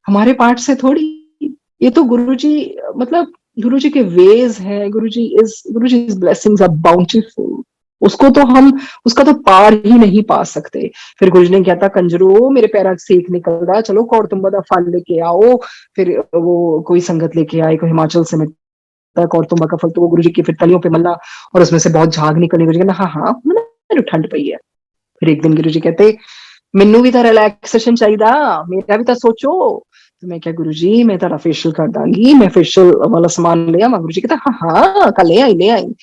हमारे पाठ से थोड़ी। ये तो गुरुजी, मतलब गुरुजी के वेज है, गुरुजी ब्लेसिंग्स आर बाउंटीफुल। उसका तो पार ही नहीं पा सकते। फिर गुरुजी ने कहता कंजरो मेरे पैरा सेक निकल रहा है, चलो कौरतुंबा का फल लेके आओ। फिर वो कोई संगत लेके आए, कोई हिमाचल से मिलता कौरतुंबा का फल, तो वो गुरुजी की फिर तलियों पे मल्ला और उसमें से बहुत झाग निकली। गुरुजी कहना हाँ मैंने ठंड पई है। फिर एक दिन गुरुजी कहते मैनू भी तो रिलैक्सेशन चाहिए, मेरा भी तो सोचो। तो मैं क्या गुरुजी मैं तारा फेशियल कर दांगी, मैं फेशियल वाला सामान ले आवा। गुरुजी कहता हाँ कल ले आई।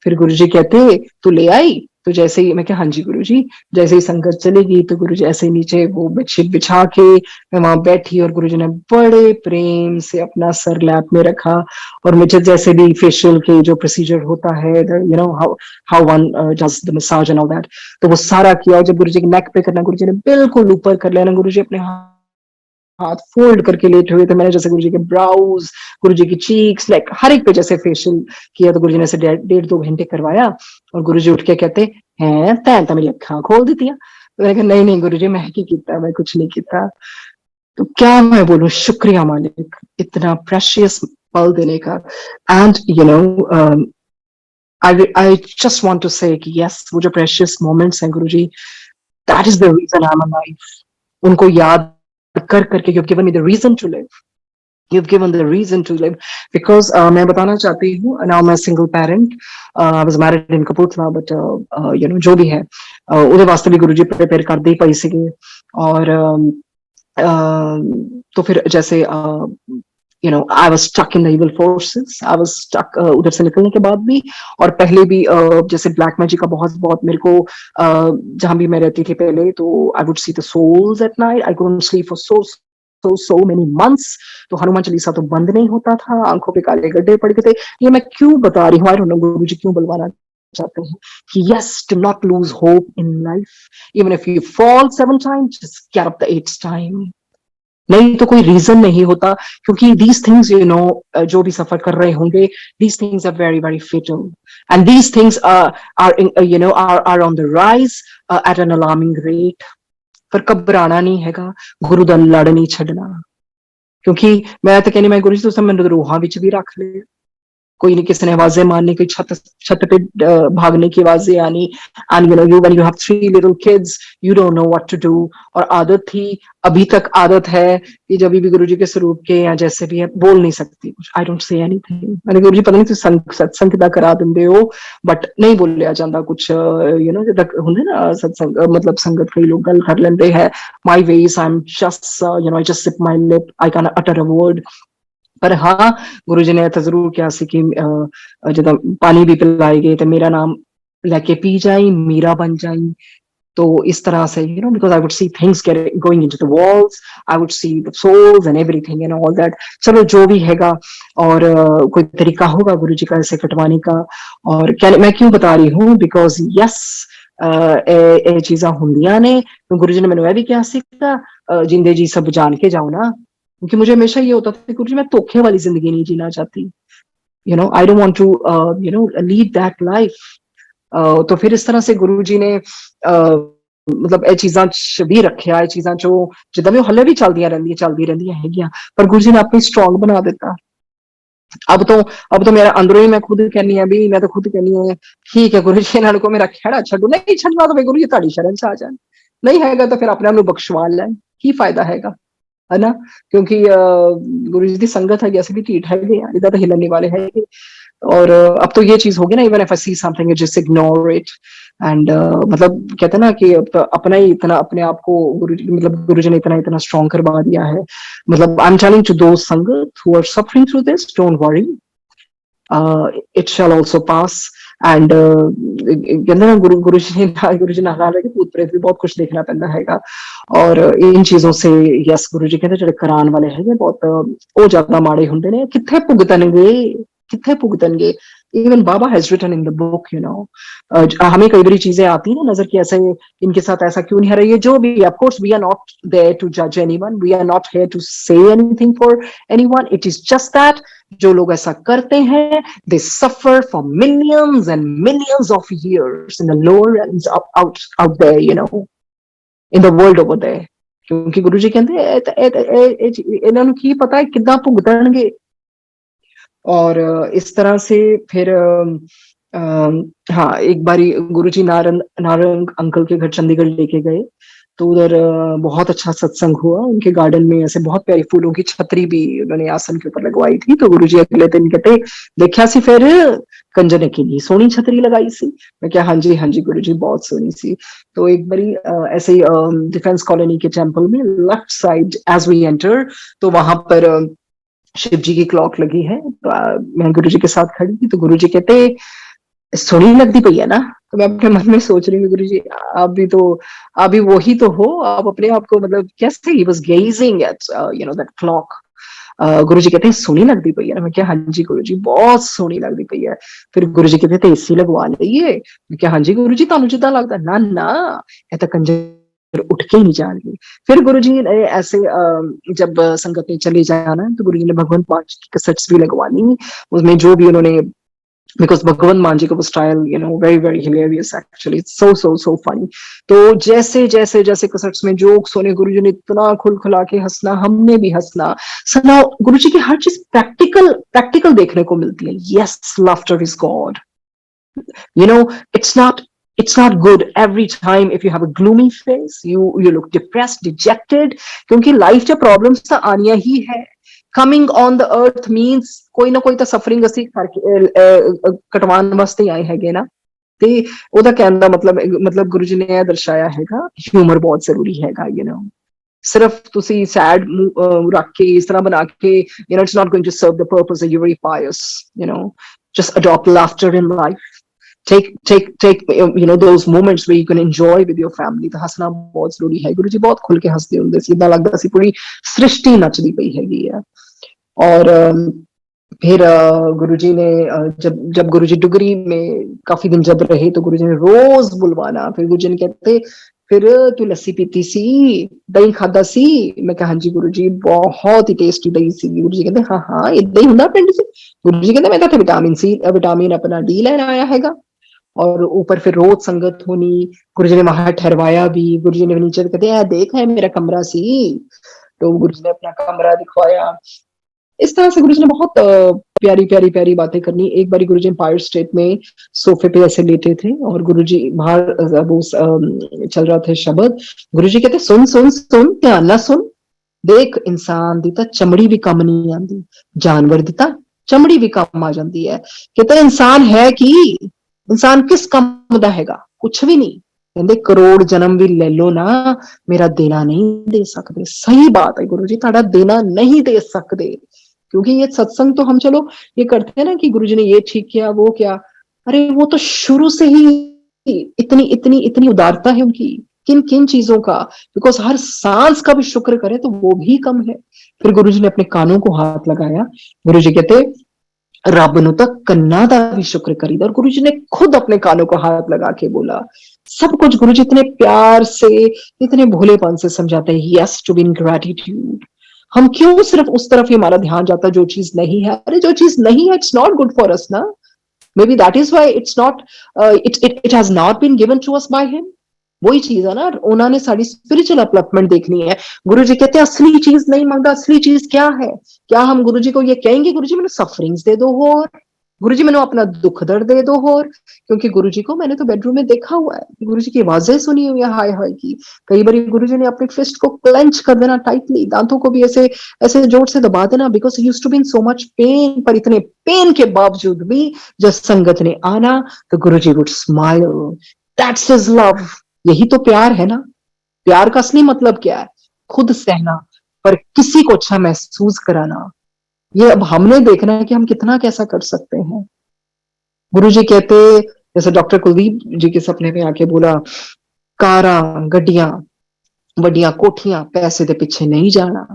फिर गुरुजी कहते तू ले आई? तो जैसे ही मैं क्या हाँ जी गुरुजी। जैसे ही संगत चलेगी तो गुरुजी ऐसे नीचे वो बेडशीट बिछा के मैं वहां बैठी, और गुरुजी ने बड़े प्रेम से अपना सर लैप में रखा, और मुझे जैसे भी फेशियल के जो प्रोसीजर होता है, how one does the massage and all that, तो वो सारा किया। और जब गुरुजी के नेक पे करना, गुरुजी ने बिल्कुल ऊपर कर लेना। गुरुजी अपने हाथ फोल्ड करके लेटे हुए थे। मैंने जैसे गुरुजी के ब्राउज, गुरुजी की चीक्स, लाइक हर एक पे जैसे फेशियल किया। तो गुरुजी ने ऐसे 1.5-2 घंटे करवाया और गुरुजी उठ के कहते हैं तैं तो मेरी अखा खोल दी थी। तो मैंने कहा नहीं नहीं गुरुजी मैं की किया, मैं कुछ नहीं किया। तो क्या मैं बोलूं, शुक्रिया मालिक इतना प्रेशियस पल देने का। And you know I just want to say कि यस, वो जो प्रेशियस मोमेंट्स हैं Guruji, that is the reason I am alive. उनको याद कर करके you've given me the reason to live. You've given the reason to live because मैं बताना चाहती हूँ, now मैं single parent, I was married in Kapurthala, but you know जो भी है ਉਹਦੇ ਵਾਸਤੇ ਵੀ ਗੁਰੂ ਜੀ prepare ਕਰਦੇ ਹੀ ਪਈ ਸੀਗੇ। और तो फिर जैसे you know I was stuck in the evil forces, I was stuck उधर से निकलने के बाद भी, और पहले भी जैसे ब्लैक मैजिक का बहुत बहुत मेरे को जहां भी मैं रहती थी पहले, तो I would see the souls at night, I couldn't sleep for so many months। तो हनुमान चालीसा तो बंद नहीं होता था, आंखों पे काले गड्ढे पड़ गए थे। ये मैं क्यों बता रही हूँ, आई डोंट नो गुरु जी क्यों बुलवाना चाहते हैं कि yes, do not lose hope in life, even if you fall 7 times just get up the 8th time। नहीं तो कोई रीजन नहीं होता, क्योंकि these things you know जो भी सफर कर रहे होंगे, these things are very very fatal and these things are you know are on the rise at an alarming rate। पर घबराना नहीं हैगा, गुरु दा लड़ नहीं छड्डना। क्योंकि मैं तो कहनी मैं गुरु जी तुसीं मैनूं रूहां विच भी रख लिया, कोई नहीं किसी ने आवाजें मारनी, कोई छत पे भागने की आवाजें आनी। And you know you when you have 3 little kids you don't know what to do. और आदत थी, अभी तक आदत है कि जब भी गुरुजी के स्वरूप के या जैसे भी है बोल नहीं सकती कुछ, आई डोंट से एनीथिंग। मैंने गुरुजी पता नहीं तुम सत्संग किदा करा दिंदे हो, बट नहीं बोलिया जाता कुछ। यू नो जिदा हुंदे ना सत्संग, मतलब संगत कई लोग गल कर लेंदे है, my ways I am just you know I just sip my lip, I can utter a word. पर हाँ गुरु जी ने तो जरूर क्या सी कि जो पानी भी पिलाई गए तो मेरा नाम लेके पी जाई, मीरा बन जाई। तो इस तरह से you know because I would see things going into the walls, I would see the souls and everything and all that. चलो जो भी हैगा, और कोई तरीका होगा गुरु जी का इसे कटवाने का। और क्या मैं क्यों बता रही हूँ, बिकॉज यस ਇਹ ਚੀਜ਼ਾਂ ਹੁੰਦੀਆਂ ਨੇ। गुरु जी ने मैंने भी क्या सीखा, जिंदे जी सब जान के जाओ ना। क्योंकि मुझे हमेशा ये होता था गुरु जी मैं धोखे वाली जिंदगी नहीं जीना चाहती, you know I don't want to you know lead that life. तो फिर इस तरह से गुरु जी ने मतलब ਇਹ ਚੀਜ਼ਾਂ ਚ ਵੀ ਰੱਖਿਆ, ਇਹ ਚੀਜ਼ਾਂ ਚੋਂ ਜਿੱਦਾਂ ਵੀ ਉਹ ਹੱਲੇ ਵੀ ਚੱਲਦੀ ਰਹਿੰਦੀਆਂ ਹੈਗੀਆਂ, ਪਰ ਗੁਰੂ ਜੀ ਨੇ ਆਪੇ ਸਟਰੋਂਗ ਬਣਾ ਦਿੱਤਾ। अब तो मेरा अंदरों ही मैं खुद कहनी है भी, मैं तो खुद कहनी है ठीक है गुरु जी इन्हां को मेरा खैड़ा छड्डो, नहीं छड्डना तो गुरु जी तुहाडी शरण च आ जाए, नहीं हैगा तो फिर अपने आप नूं बख्शवा लैण, की फायदा हैगा, है ना। क्योंकि गुरु जी की संगत है, असं भी ढीठ है, इधर तो हिलने वाले है। और अब तो ये चीज होगी ना, even if I see something just ignore it. And मतलब कहते हैं ना कि अपना ही इतना अपने आप को गुरु जी ने इतना स्ट्रॉन्ग करवा दिया है। मतलब I am telling to those sangat who are suffering through this, don't worry, it shall also pass। And कहते ना गुरु जी नाल के भूत प्रेत भी बहुत कुछ देखना पैंदा हैगा। और इन चीजों से यस गुरु जी कहते जो करान वाले है बहुत वो ज्यादा माड़े हुंदे ने, किथे भुगतनगे। Even Baba has written in the book, you know हमें कई बड़ी चीजें आती है ना नजर की, ऐसे इनके साथ ऐसा क्यों नहीं है रही है, जो भी of course we are not there to जज anyone, we are not here to say anything for anyone, it is just that जो लोग ऐसा करते हैं they suffer for millions and millions of years in the lower realms out there, you know, in the world over there। क्योंकि गुरु जी कहते इन्हां नूं की पता है किद्दां भुगतणगे। और इस तरह से फिर हाँ एक बारी गुरु जी नारंग अंकल के घर चंडीगढ़ लेके गए, तो उधर बहुत अच्छा सत्संग हुआ। उनके गार्डन में ऐसे बहुत प्यारी फूलों की छतरी भी उन्होंने आसन के ऊपर लगवाई थी। तो गुरुजी अगले दिन कहते देखा सी फिर कंजर ने कितनी सोहनी छतरी लगाई सी। मैं क्या हाँ जी गुरुजी बहुत सोहनी सी। तो एक बारी ऐसे ही डिफेंस कॉलोनी के टेम्पल में left side as we enter, तो वहां पर शिव जी की क्लॉक लगी है। तो मैं गुरुजी के साथ खड़ी थी, तो गुरुजी कहते सोहनी लगती पई है ना। तो मैं अपने मन में सोच रही हूँ गुरु जी आप भी वही तो हो, आप अपने आप को मतलब कैसे, he was gazing at you know that clock. Guru ji कहते हैं सोहनी लगती पई है ना। मैं क्या हाँ जी गुरु जी बहुत सोहनी लगती पई है। फिर गुरु जी कहते एसी लगवा लीए। मैं क्या हाँ जी गुरु जी तुहानू जिद्दां लगदा, ना ना ये तो कंजर फिर उठ के ही नहीं जा रही। फिर गुरुजी ने ऐसे जब संगत ने चले जाना तो गुरुजी ने भगवंत मान जी की कैसेट्स भी लगवा ली, उसमें जो भी उन्होंने, बिकॉज भगवंत मान जी का वो style very very hilarious, actually so funny. तो जैसे जैसे जैसे कैसेट्स में जोक्स होने, गुरुजी ने इतना खुल खुला के हंसना, हमने भी हंसना। सुना गुरुजी की हर चीज प्रैक्टिकल प्रैक्टिकल देखने को मिलती है। Yes, laughter is God. you know it's not good every time if you have a gloomy face, you look depressed, dejected, क्योंकि लाइफ च प्रॉब्लम्स ਤਾਂ ਆਣੀਆਂ ਹੀ ਹੈ। coming on the earth means ਕੋਈ ਨਾ ਕੋਈ ਤਾਂ ਸਫਰਿੰਗ ਅਸੀਂ ਕਟਵਾਉਣ ਵਾਸਤੇ ਆਏ ਹੈਗੇ ਨਾ। ਤੇ ਉਹਦਾ ਕਹਿਣ ਦਾ ਮਤਲਬ ਗੁਰੂ ਜੀ ਨੇ ਇਹ ਦਰਸਾਇਆ ਹੈਗਾ ਹਿਊਮਰ ਬਹੁਤ ਜ਼ਰੂਰੀ ਹੈਗਾ। ਸਿਰਫ ਤੁਸੀਂ ਸੈਡ ਰੱਖ ਕੇ ਇਸ ਤਰ੍ਹਾਂ ਬਣਾ ਕੇ it's not going to serve the purpose that you're very pious, just adopt laughter in life, take those moments where you can enjoy with your family। ਤਾਂ ਹੱਸਣਾ ਬਹੁਤ ਜ਼ਰੂਰੀ ਹੈ। ਗੁਰੂ ਜੀ ਬਹੁਤ ਖੁੱਲ ਕੇ ਹੱਸਦੇ ਹੁੰਦੇ ਸੀ, ਇਦਾਂ ਲੱਗਦਾ ਸੀ ਪੂਰੀ ਸ੍ਰਿਸ਼ਟੀ ਨੱਚਦੀ ਪਈ ਹੈਗੀ ਆ। और फिर गुरुजी ने जब गुरुजी डुगरी में काफी दिन जब रहे तो गुरुजी ने रोज बुलवाना। फिर गुरुजी ने कहते फिर तू लस्सी पीती सी, दही खाता सी? मैं कहा हाँ जी गुरुजी, बहुत ही टेस्टी दही सी। गुरुजी कहते हाँ हाँ इदा ही हुंदा पिंड च। गुरुजी कहते मैं तो विटामिन अपना डी लैन आया हैगा। और ऊपर फिर रोज संगत होनी। गुरुजी ने वहां ठहरवाया भी। गुरुजी ने नीचे कहते देख है मेरा कमरा सी, तो गुरुजी ने अपना कमरा दिखवाया। इस तरह से गुरुजी ने बहुत प्यारी प्यारी प्यारी बातें करनी। एक बारी गुरुजी एम्पायर स्टेट में सोफे पे ऐसे लेटे थे और गुरुजी बाहर वो चल रहा था शब्द। गुरुजी कहते सुन सुन सुन ध्यान ना सुन, देख इंसान दी तां चमड़ी भी कम नहीं आती, जानवर दी तां चमड़ी भी कम आ जाती है। कहते इंसान है कि इंसान किस कम दा हैगा? कुछ भी नहीं। कहते करोड़ जन्म भी ले लो ना, मेरा देना नहीं दे सकते। सही बात है गुरुजी, ताड़ा देना नहीं दे सकते। क्योंकि ये सत्संग तो हम चलो ये करते हैं ना कि गुरुजी ने ये ठीक किया वो क्या, अरे वो तो शुरू से ही इतनी इतनी इतनी उदारता है उनकी किन किन चीजों का, बिकॉज हर सांस का भी शुक्र करे तो वो भी कम है। फिर गुरुजी ने अपने कानों को हाथ लगाया। गुरुजी कहते रब नु तां कन्ना दा भी शुक्र करीदा। और गुरुजी ने खुद अपने कानों को हाथ लगा के बोला सब कुछ। गुरुजी इतने प्यार से इतने भोलेपन से समझाते हैं yes to be in gratitude. हम क्यों सिर्फ उस तरफ ही हमारा ध्यान जाता है जो चीज नहीं है? अरे जो चीज नहीं है it's not good for us ना। Maybe that is why it's not it has not been given to us by him. वही चीज है ना, उन्होंने साड़ी स्पिरिचुअल अपलिफ्टमेंट देखनी है। गुरुजी कहते हैं असली चीज नहीं मांगता। असली चीज क्या है? क्या हम गुरुजी को ये कहेंगे गुरुजी मैंने सफरिंग्स दे दो होर, गुरुजी मैंने अपना दुख दर्द दे दो होर? क्योंकि गुरुजी को मैंने तो बेडरूम में देखा हुआ है, गुरुजी की आवाजें सुनी हुई है हाय हाय की। कई बार गुरुजी ने अपने फिस्ट को क्लेंच कर देना टाइटली, दांतों को भी ऐसे ऐसे जोर से दबा देना, because he used to be in so much pain. पर इतने पेन के बावजूद भी जब संगत ने आना तो Guruji would smile. That's his love. यही तो प्यार है ना। प्यार का असली मतलब क्या है? खुद सहना पर किसी को अच्छा महसूस कराना। ये अब हमने देखना है कि हम कितना कैसा कर सकते हैं। गुरुजी कहते जैसे डॉक्टर कुलदीप जी के सपने में आके बोला कारा गड्डियां वड्डियां कोठियां पैसे दे पिछे नहीं जाना,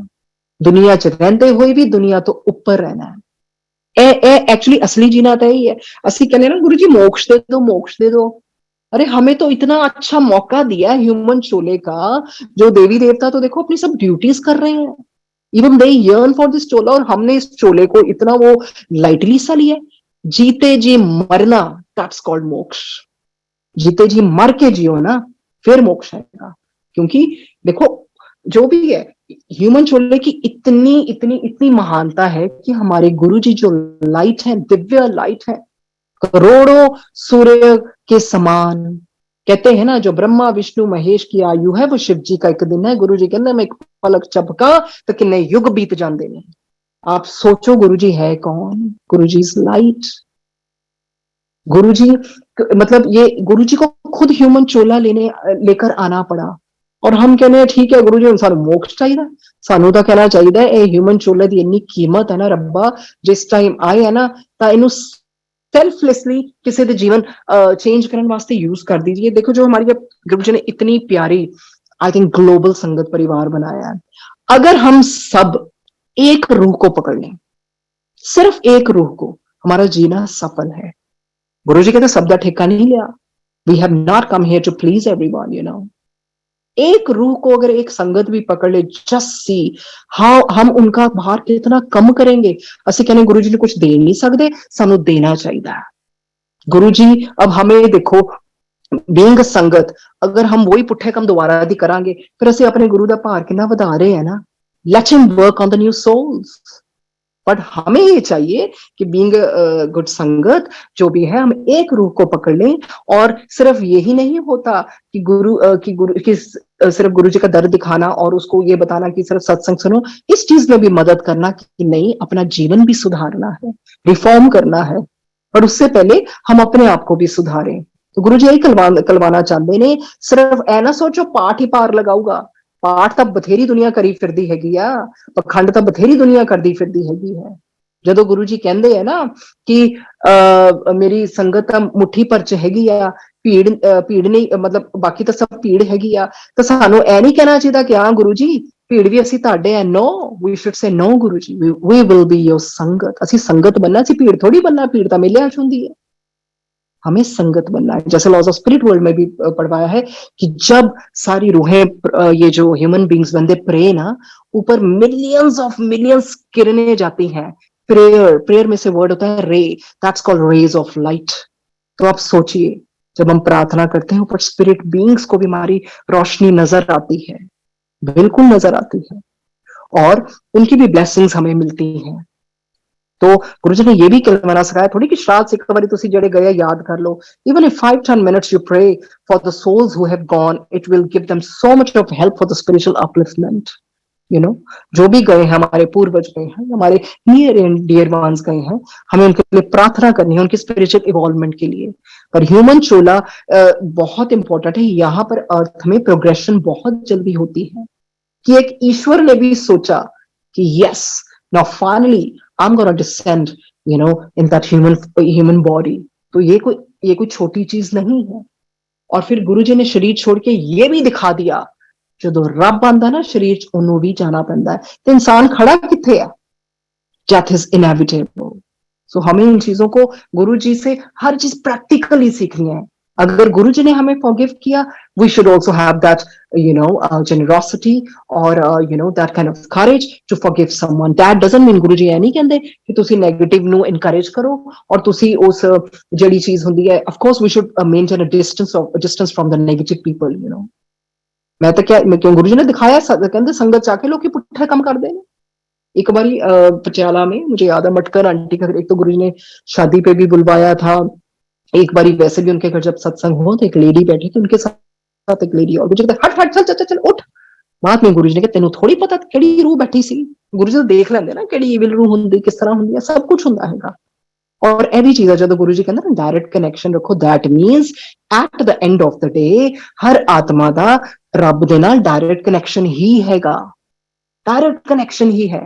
दुनिया च रहंदे होए भी दुनिया तो ऊपर रहना है। ए एक्चुअली असली जीना तो यही है। असली कहने ना गुरुजी मोक्ष दे दो मोक्ष दे दो। अरे हमें तो इतना अच्छा मौका दिया ह्यूमन चोले का, जो देवी देवता तो देखो अपनी सब ड्यूटीज कर रहे हैं। Even they yearn for this chola, और हमने इस चोले को इतना वो लाइटली सा लिया। जीते जी मरना दैट्स कॉल्ड मोक्ष। जीते जी मर के जियो ना, फिर मोक्ष आएगा। क्योंकि देखो जो भी है ह्यूमन चोले की इतनी इतनी इतनी महानता है कि हमारे गुरु जी जो लाइट है, दिव्य लाइट है, करोड़ों सूर्य के समान। कहते हैं ना जो ब्रह्मा विष्णु महेश की आयु है वो शिव जी का एक दिन है। गुरु जी कहते मैं एक पलक झपका तो किन्ने युग बीत जाते हैं। आप सोचो गुरु जी है कौन? गुरु जी इज लाइट। गुरु जी मतलब ये गुरु जी को खुद ह्यूमन चोला लेकर आना पड़ा। और हम कहने हैं ठीक है गुरु जी सानू मोक्ष चाहिए, सानू तो कहना चाहिए ये ह्यूमन चोले की इन्नी कीमत है ना रब्बा, जिस टाइम आए है ना तो इनू सेल्फलेसली किसी के जीवन चेंज करने वास्ते यूज कर दीजिए। देखो जो हमारी गुरु जी ने इतनी प्यारी आई थिंक ग्लोबल संगत परिवार बनाया है। अगर हम सब एक रूह को पकड़ लें, सिर्फ एक रूह को, हमारा जीना सफल है। गुरु जी कहते शब्द ठेका नहीं लिया। We have not come here to please everyone, you know. एक रूह को अगर एक संगत भी पकड़ ले, जस्ट सी हाउ हम उनका भार कितना कम करेंगे। ਅਸੀਂ ਕਹਿੰਦੇ ਗੁਰੂ ਜੀ ਨੂੰ ਕੁਝ ਦੇ ਨਹੀਂ ਸਕਦੇ, ਸਾਨੂੰ ਦੇਣਾ ਚਾਹੀਦਾ ਹੈ। गुरु जी अब हमें देखो बीइंग संगत, अगर हम वही पुट्ठे काम दोबारा दी करांगे फिर ਅਸੀਂ अपने गुरु ਦਾ ਭਾਰ कितना ਵਧਾ ਰਹੇ हैं ना। Let him work on the new souls. But हमें ये चाहिए कि बीइंग गुड संगत जो भी है, हम एक रूह को पकड़ लें। और सिर्फ यही नहीं होता कि सिर्फ गुरु जी का दर्द दिखाना और उसको ये बताना कि सिर्फ सत्संग सुनो, इस चीज में भी मदद करना कि नहीं, अपना जीवन भी सुधारना है, रिफॉर्म करना है। पर उससे पहले हम अपने आप को भी सुधारें। तो गुरु जी यही कलवाना चाहते ने। सिर्फ ऐ ना सोचो पाठ ही पार लगाऊगा, पाठ ਤਾਂ ਬਥੇਰੀ ਦੁਨੀਆ ਕਰੀ ਫਿਰਦੀ ਹੈਗੀ ਆ, ਪਖੰਡ ਤਾਂ ਬਥੇਰੀ ਦੁਨੀਆ ਕਰਦੀ ਫਿਰਦੀ ਹੈਗੀ ਹੈ। ਜਦੋਂ ਗੁਰੂ ਜੀ ਕਹਿੰਦੇ ਆ ਨਾ ਕਿ ਮੇਰੀ ਸੰਗਤ ਤਾਂ ਮੁੱਠੀ ਭਰ ਚ ਹੈਗੀ ਆ, ਭੀੜ ਨਹੀਂ, ਮਤਲਬ ਬਾਕੀ ਤਾਂ ਸਭ ਭੀੜ ਹੈਗੀ ਆ, ਤਾਂ ਸਾਨੂੰ ਇਹ ਨਹੀਂ ਕਹਿਣਾ ਚਾਹੀਦਾ ਕਿ ਹਾਂ ਗੁਰੂ ਜੀ ਭੀੜ ਵੀ ਅਸੀਂ ਤੁਹਾਡੇ ਆ। No, we should say no Guru ji, we will be your संगत। ਅਸੀਂ ਸੰਗਤ बनना, ਅਸੀਂ भीड़ थोड़ी बनना। भीड़ ਤਾਂ ਮੇਲਿਆਂ ਚ ਹੁੰਦੀ है, हमें संगत बनना है। जैसे लॉज ऑफ स्पिरिट वर्ल्ड में भी पढ़वाया है कि जब सारी रूहें, ये जो ह्यूमन बींग्स बंदे प्रे ना, ऊपर मिलियंस ऑफ मिलियंस किरणें जाती हैं। प्रेयर में से वर्ड होता है ray, that's called rays of light. तो आप सोचिए जब हम प्रार्थना करते हैं ऊपर स्पिरिट बींग्स को भी हमारी रोशनी नजर आती है, बिल्कुल नजर आती है, और उनकी भी ब्लेसिंग्स हमें मिलती हैं। तो गुरु जी ने ये भी करवाना सिखाया थोड़ी कि श्राद्ध से एक बारी तुसी जेड़े गए याद कर लो। Even in 5-10 minutes you pray for the souls who have gone, it will give them so much of help for the spiritual upliftment, you know। जो भी गए हैं, हमारे पूर्वज गए हैं, हमारे नियर एंड डियर वंस गए हैं, हमें उनके लिए प्रार्थना करनी है, उनकी स्पिरिचुअल इवॉल्वमेंट के लिए। पर ह्यूमन चोला बहुत इंपॉर्टेंट है। यहाँ पर अर्थ में प्रोग्रेशन बहुत जल्दी होती है कि एक ईश्वर ने भी सोचा कि yes, now finally I'm gonna descend, you know, in that human body। तो ये कोई छोटी चीज नहीं है। और फिर गुरु जी ने शरीर छोड़ के ये भी दिखा दिया, जो रब आंदा ना शरीर ओनू भी जाना पैंदा है। तो इंसान खड़ा किथे है? Death is inevitable। सो हमें इन चीजों को गुरु जी से हर चीज प्रैक्टिकली सीखनी है। अगर गुरु जी ने हमें फॉरगिव किया, we should also have that, you know, generosity or you know, that kind of courage to forgive someone। That doesn't mean गुरु जी ये नहीं कहते कि तुसी नेगेटिव नु encourage करो और तुसी उस जड़ी चीज हुंदी है। Of course we should maintain a distance from the negative people, you know। मैं तो क्यों गुरु जी ने दिखाया, कहते संगत जाके लोग पुट्ठे काम कर देने। एक बारी पटियाला में मुझे याद है, मटकर आंटी का एक तो गुरु जी ने शादी पे भी बुलवाया था, एक बारी वैसे भी उनके घर जब सत्संग हुआ तो एक लेडी बैठी थी उनके साथ, एक लेडी, और गुरु जी कहते हट हट चल चल चल उठ। बाद में गुरु जी ने कहा तेनू थोड़ी पता केड़ी रूह बैठी सी। गुरु जी तो देख लेंदे ना केड़ी इविल रूह हुंदी, किस तरह हुंदी है, सब कुछ हुंदा हैगा। और ਇਹ ਵੀ ਚੀਜ਼ ਹੈ ਜਦੋਂ ਗੁਰੂ ਜੀ ਕਹਿੰਦੇ ਨਾ ਡਾਇਰੈਕਟ ਕਨੈਕਸ਼ਨ ਰੱਖੋ, that means at the end of the day ਹਰ ਆਤਮਾ ਦਾ ਰੱਬ ਦੇ ਨਾਲ ਡਾਇਰੈਕਟ ਕਨੈਕਸ਼ਨ ਹੀ ਹੈਗਾ, ਡਾਇਰੈਕਟ ਕਨੈਕਸ਼ਨ ਹੀ ਹੈ।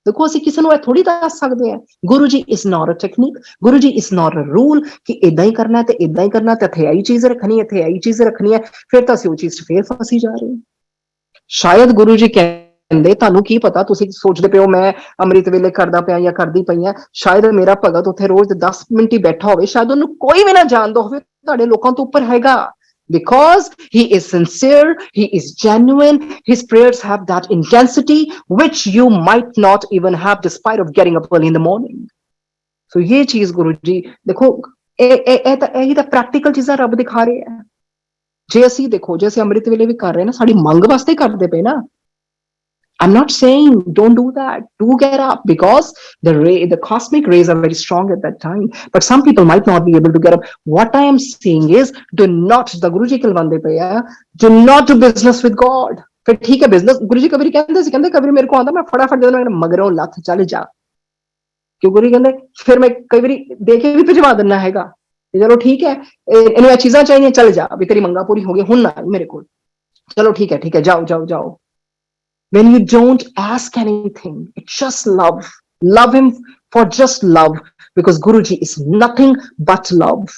देखो ਅਸੀਂ ਕਿਸੇ ਨੂੰ ਇਹ ਥੋੜੀ ਦੱਸ ਸਕਦੇ ਆ। Guru ji is not a technique, Guru ji is not a rule ਕਿ ਇਦਾਂ ਹੀ ਕਰਨਾ ਤੇ ਇਦਾਂ ਹੀ ਕਰਨਾ ਤੇ ਇੱਥੇ ਆਈ ਚੀਜ਼ ਰੱਖਣੀ ਹੈ, ਇੱਥੇ ਆਈ ਚੀਜ਼ ਰੱਖਣੀ ਹੈ, ਫਿਰ ਤਾਂ ਅਸੀਂ ਉਹ ਚੀਜ਼ 'ਚ ਫੇਰ ਫਸੀ ਜਾ ਰਹੇ ਹਾਂ। ਸ਼ਾਇਦ ਗੁਰੂ ਜੀ ਕਹਿੰਦੇ ਤੁਹਾਨੂੰ ਕੀ ਪਤਾ, ਤੁਸੀਂ ਸੋਚਦੇ ਪਿਓ ਮੈਂ ਅੰਮ੍ਰਿਤ ਵੇਲੇ ਕਰਦਾ ਪਿਆ ਜਾਂ ਕਰਦੀ ਪਈ ਆ, ਸ਼ਾਇਦ ਮੇਰਾ ਭਗਤ ਉੱਥੇ ਰੋਜ਼ 10 ਮਿੰਟ ਹੀ ਬੈਠਾ ਹੋਵੇ, ਸ਼ਾਇਦ ਉਹਨੂੰ ਕੋਈ ਵੀ ਨਾ ਜਾਣਦਾ ਹੋਵੇ, ਤੁਹਾਡੇ ਲੋਕਾਂ ਤੋਂ ਉੱਪਰ ਹੈਗਾ। Because he is sincere, he is genuine, his prayers have that intensity which you might not even have despite of getting up early in the morning। So ये चीज गुरु जी देखो, यही ਤਾਂ ਪ੍ਰੈਕਟੀਕਲ ਚੀਜ਼ਾਂ ਰੱਬ ਦਿਖਾ ਰਹੇ ਆ। ਜੇ ਅਸੀਂ ਦੇਖੋ, ਜੇ ਅਸੀਂ ਅੰਮ੍ਰਿਤ ਵੇਲੇ ਵੀ ਕਰ ਰਹੇ ਨਾ, ਸਾਡੀ ਮੰਗ ਵਾਸਤੇ ਕਰਦੇ ਪਏ ਨਾ। I'm not saying don't do that, do get up, because the cosmic rays are very strong at that time, but some people might not be able to get up। What I am saying is do not, the Guruji kalwande pe hai, do not do business with God। फिर ठीक है business, गुरु जी कभी कहते कभी मेरे को आंदा, मैं फटाफट जब मगरों लथ चल जा, क्यों गुरु कहते फिर मैं कई बारी देखे भी भिजवा देना हैगा, चलो ठीक है इन चीजा चाहिए, चल जा भी तेरी मंगा पूरी हो गई, हुण ना मेरे को, चलो ठीक है जाओ जाओ जाओ। When you don't ask anything, it's just love him for just love, because Guruji is nothing but love।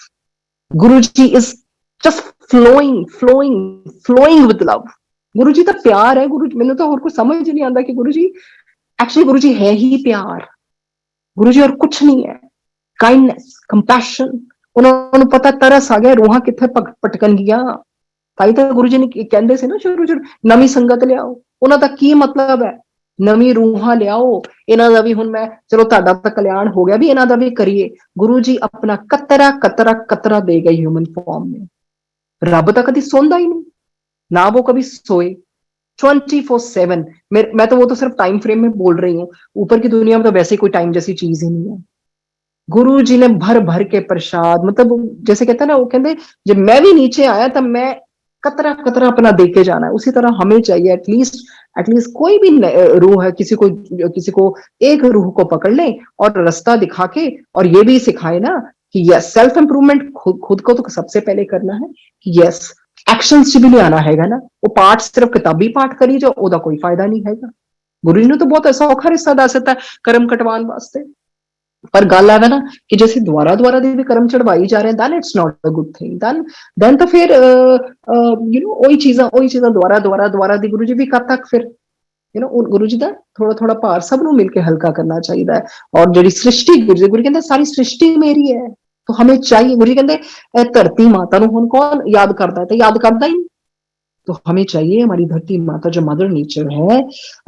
Guruji is just flowing with love। Guruji ਤਾਂ ਪਿਆਰ ਹੈ। ਗੁਰੂ ਮੈਨੂੰ ਤਾਂ ਹੋਰ ਕੁਝ ਸਮਝ ਨਹੀਂ ਆਉਂਦਾ ਕਿ ਗੁरुजी एक्चुअली गुरुजी है ही प्यार। गुरुजी और कुछ नहीं है। काइंडनेस, कंपैशन, उन्होंने पता तरस आ गया रूहां किथे पटकन गया, ਤਾਂ ਹੀ ਤਾਂ ਗੁਰੂ ਜੀ ਨੇ ਕਹਿੰਦੇ ਸੀ ਨਾ ਸ਼ੁਰੂ ਸ਼ੁਰੂ ਨਵੀਂ ਸੰਗਤ ਲਿਆਓ। ਉਹਨਾਂ ਦਾ ਕੀ ਮਤਲਬ ਹੈ? ਨਵੀਂ ਰੂਹਾਂ ਲਿਆਓ, ਇਹਨਾਂ ਦਾ ਵੀ ਹੁਣ ਮੈਂ ਚਲੋ ਤੁਹਾਡਾ ਤਾਂ ਕਲਿਆਣ ਹੋ ਗਿਆ ਵੀ ਇਹਨਾਂ ਦਾ ਵੀ ਕਰੀਏ। ਗੁਰੂ ਜੀ ਆਪਣਾ ਕਤਰਾ ਕਤਰਾ ਕਤਰਾ ਦੇ ਗਏ ਹਿਊਮਨ फॉर्म में। रब तो कभी सोंदा ही नहीं, ना वो कभी सोए। 24/7 मैं तो वो तो सिर्फ टाइम फ्रेम में बोल रही हूँ, ऊपर की दुनिया में तो वैसे कोई टाइम जैसी चीज ही नहीं है। गुरु जी ने भर भर के प्रसाद, मतलब जैसे कहते हैं ना, वो कहते जब मैं भी नीचे आया तब मैं कतरा कतरा अपना दे के जाना है। उसी तरह हमें चाहिए एटलीस्ट कोई भी रूह है, किसी को एक रूह को पकड़ ले और रास्ता दिखा के, और ये भी सिखाए ना कि यस सेल्फ इंप्रूवमेंट खुद को तो सबसे पहले करना है कि यस एक्शन च भी लियाना हैगा ना। वो पाठ सिर्फ किताबी पाठ करी जाओ, ओदा कोई फायदा नहीं हैगा। गुरु जी ने तो बहुत सौखा रिश्ता दस दिता कर्म कटवाने वास्ते, पर गल है ना कि जैसे द्वारा भी कर्म चढ़वाई जा रहे हैं, then it's not a good thing. Then तो फिर यू नो वही चीज़ां द्वारा दी गुरु जी भी कद तक फिर यू नो गुरु जी का थोड़ा थोड़ा भार सब नूं मिलके हल्का करना चाहिए। और जिहड़ी सृष्टि गुरु जी कहते सारी सृष्टि मेरी है, तो हमें चाहिए। गुरु जी कहते धरती माता नूं हुण कौन याद करता है? तो याद करता ही नहीं। तो हमें चाहिए हमारी धरती माता जो मदर नेचर है,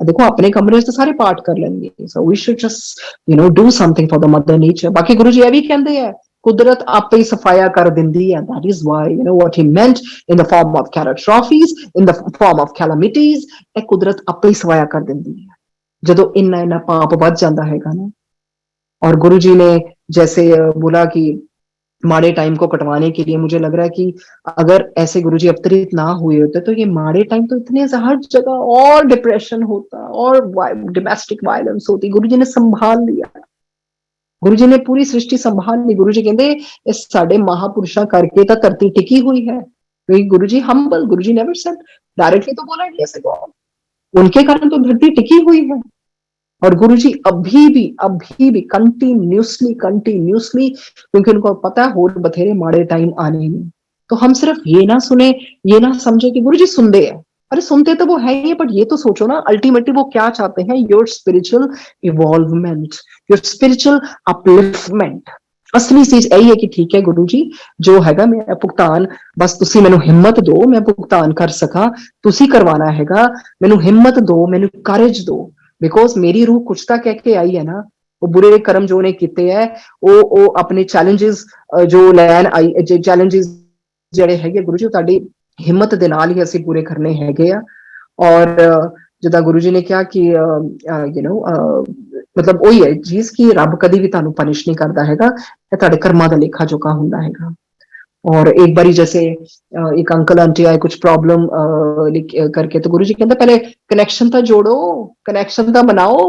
देखो अपने कमरे से सारे पाठ कर लेंगे, so we should just you know do something for the mother nature. बाकी गुरु जी ये भी कहते हैं कुदरत आपे ही सफाया कर दिंदी है। That is why you know what he meant in the form of catastrophes, in the form of calamities. ए कुदरत आपे ही सफाया कर दिंदी है जदों इन्ना इन्ना पाप बढ़ जाता हैगा ना। और गुरु जी ने जैसे बोला कि माड़े टाइम को कटवाने के लिए, मुझे लग रहा है कि अगर ऐसे गुरुजी अवतरित ना हुए होते तो ये माड़े टाइम तो इतने हर जगह और डिप्रेशन होता और डोमेस्टिक वायलेंस होती। गुरुजी ने संभाल लिया, गुरुजी ने पूरी सृष्टि संभाल ली। गुरुजी कहते इस साडे महापुरुषां करके तो धरती टिकी हुई है। गुरुजी हम्बल, गुरुजी नेवर सेड डायरेक्टली तो बोला नहीं ऐसे गॉड, उनके कारण तो धरती टिकी हुई है। और गुरुजी अभी भी कंटिन्यूसली क्योंकि उनको पता है होर बथेरे माड़े टाइम आने नहीं। तो हम सिर्फ ये ना सुने, ये ना समझे कि गुरुजी सुनते हैं। अरे सुनते तो वो है ही, बट ये तो सोचो ना अल्टीमेटली वो क्या चाहते हैं? Your spiritual involvement, your spiritual upliftment. असली चीज यही है कि ठीक है गुरु जी जो हैगा मैं भुगतान, बस तुसी मैनू हिम्मत दो, मैं भुगतान कर सका, तुसी करवाना हैगा, मैनू हिम्मत दो, मैनू करेज दो। बिकॉज मेरी रूह कुछ तो कह के आई है ना, वो बुरे कर्म जो ने किते है वो अपने चैलेंजेस जो लैन आई, चैलेंजेस ਜਿਹੜੇ ਹੈਗੇ गुरु जी ਤੁਹਾਡੀ हिम्मत ਦੇ ਨਾਲ ਹੀ ਅਸੀਂ ਪੂਰੇ ਕਰਨੇ ਹੈਗੇ ਆ। और ਜਿੱਦਾਂ गुरु जी ने कहा कि यू नो मतलब वही है चीज कि रब कभी भी ਤੁਹਾਨੂੰ पनिश नहीं करता हैगा, ਇਹ ਤੁਹਾਡੇ ਕਰਮਾਂ ਦਾ ਲੇਖਾ जोखा ਹੁੰਦਾ हैगा। और एक बारी जैसे एक अंकल आंटी आए कुछ प्रॉब्लम करके, तो गुरु जी कहते पहले कनेक्शन तो जोड़ो, कनेक्शन तो बनाओ।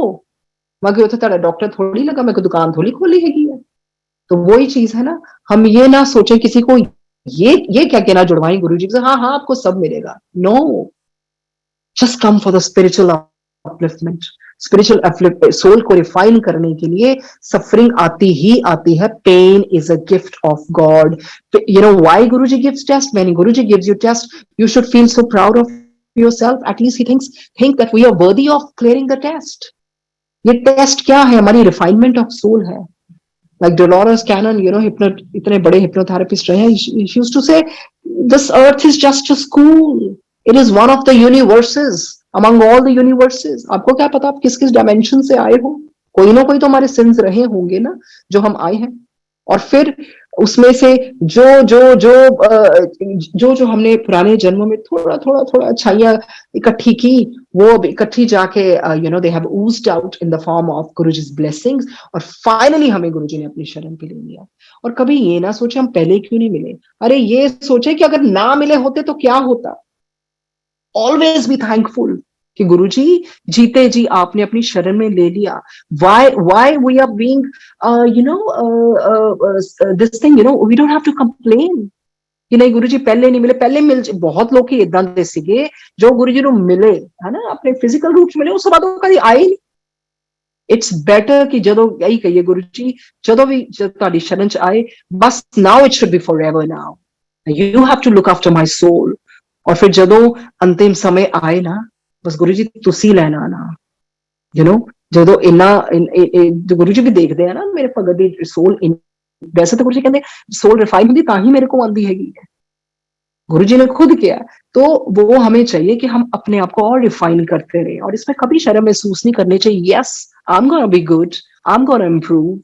बाकी उसे तेरा डॉक्टर थोड़ी लगा, मैं कोई दुकान थोड़ी खोली हैगी है। तो वही चीज है ना, हम ये ना सोचे किसी को ये क्या कहना जुड़वाएं गुरु जी से, हाँ हाँ आपको सब मिलेगा। No, just come for the spiritual upliftment. Spiritual soul को रिफाइन करने के लिए सफरिंग आती ही आती है। Pain is a gift of God. You know why Guruji gives test? When Guruji gives you test you should feel so proud of yourself. At least he think that we are worthy of clearing the test. ये test क्या है? हमारी refinement of soul है। Like Dolores Cannon, you know, इतने बड़े hypnotherapist रहे हैं, she used to say, this earth is just a school. It is one of the universes among all the universes. आपको क्या पता आप किस किस डायमेंशन से आए हो? कोई ना कोई तो हमारे सिंस रहे होंगे ना जो हम आए हैं। और फिर उसमें से जो हमने पुराने जन्मों में थोड़ा अच्छाइयां इकट्ठी की, वो अब इकट्ठी जाके you know they have oozed out in the form of Guruji's blessings. और फाइनली हमें गुरुजी ने अपनी शरण के लिए लिया। और कभी ये ना सोचे हम पहले क्यों नहीं मिले, अरे ये सोचे कि अगर ना मिले होते तो क्या होता। ऑलवेज बी थैंकफुल कि गुरुजी जीते जी आपने अपनी शरण में ले लिया। why we are being you know this thing, you know, we don't have to complain कि नहीं गुरुजी पहले नहीं मिले। पहले मिल बहुत लोग ही इदां दे सीगे जो गुरुजी ਨੂੰ ਮਿਲੇ है ना, अपने फिजिकल रूप ਚ मिले, ਉਸ ਤੋਂ ਬਾਅਦ ਉਹ ਕਦੀ ਆਏ ਨਹੀਂ। इट्स बेटर कि ਜਦੋਂ यही कहिए गुरुजी ਜਦੋਂ भी ਤੁਹਾਡੀ शरण ਚ आए, बस now it should be forever now, you have to look after my soul। और फिर ਜਦੋਂ अंतिम समय आए ना, बस गुरु जी तुसी लेना ना, यू नो ਜਦੋਂ इन्ना गुरु जी भी देखते हैं ना मेरे भगत दी सोल। वैसे तो गुरु जी कहते सोल रिफाइन होंदी तां ही मेरे को आंदी हैगी है। गुरुजी ने खुद किया। तो वो हमें चाहिए कि हम अपने आप को और रिफाइन करते रहे और इसमें कभी शर्म महसूस नहीं करनी चाहिए। Yes, I am gonna be good, I am gonna improve.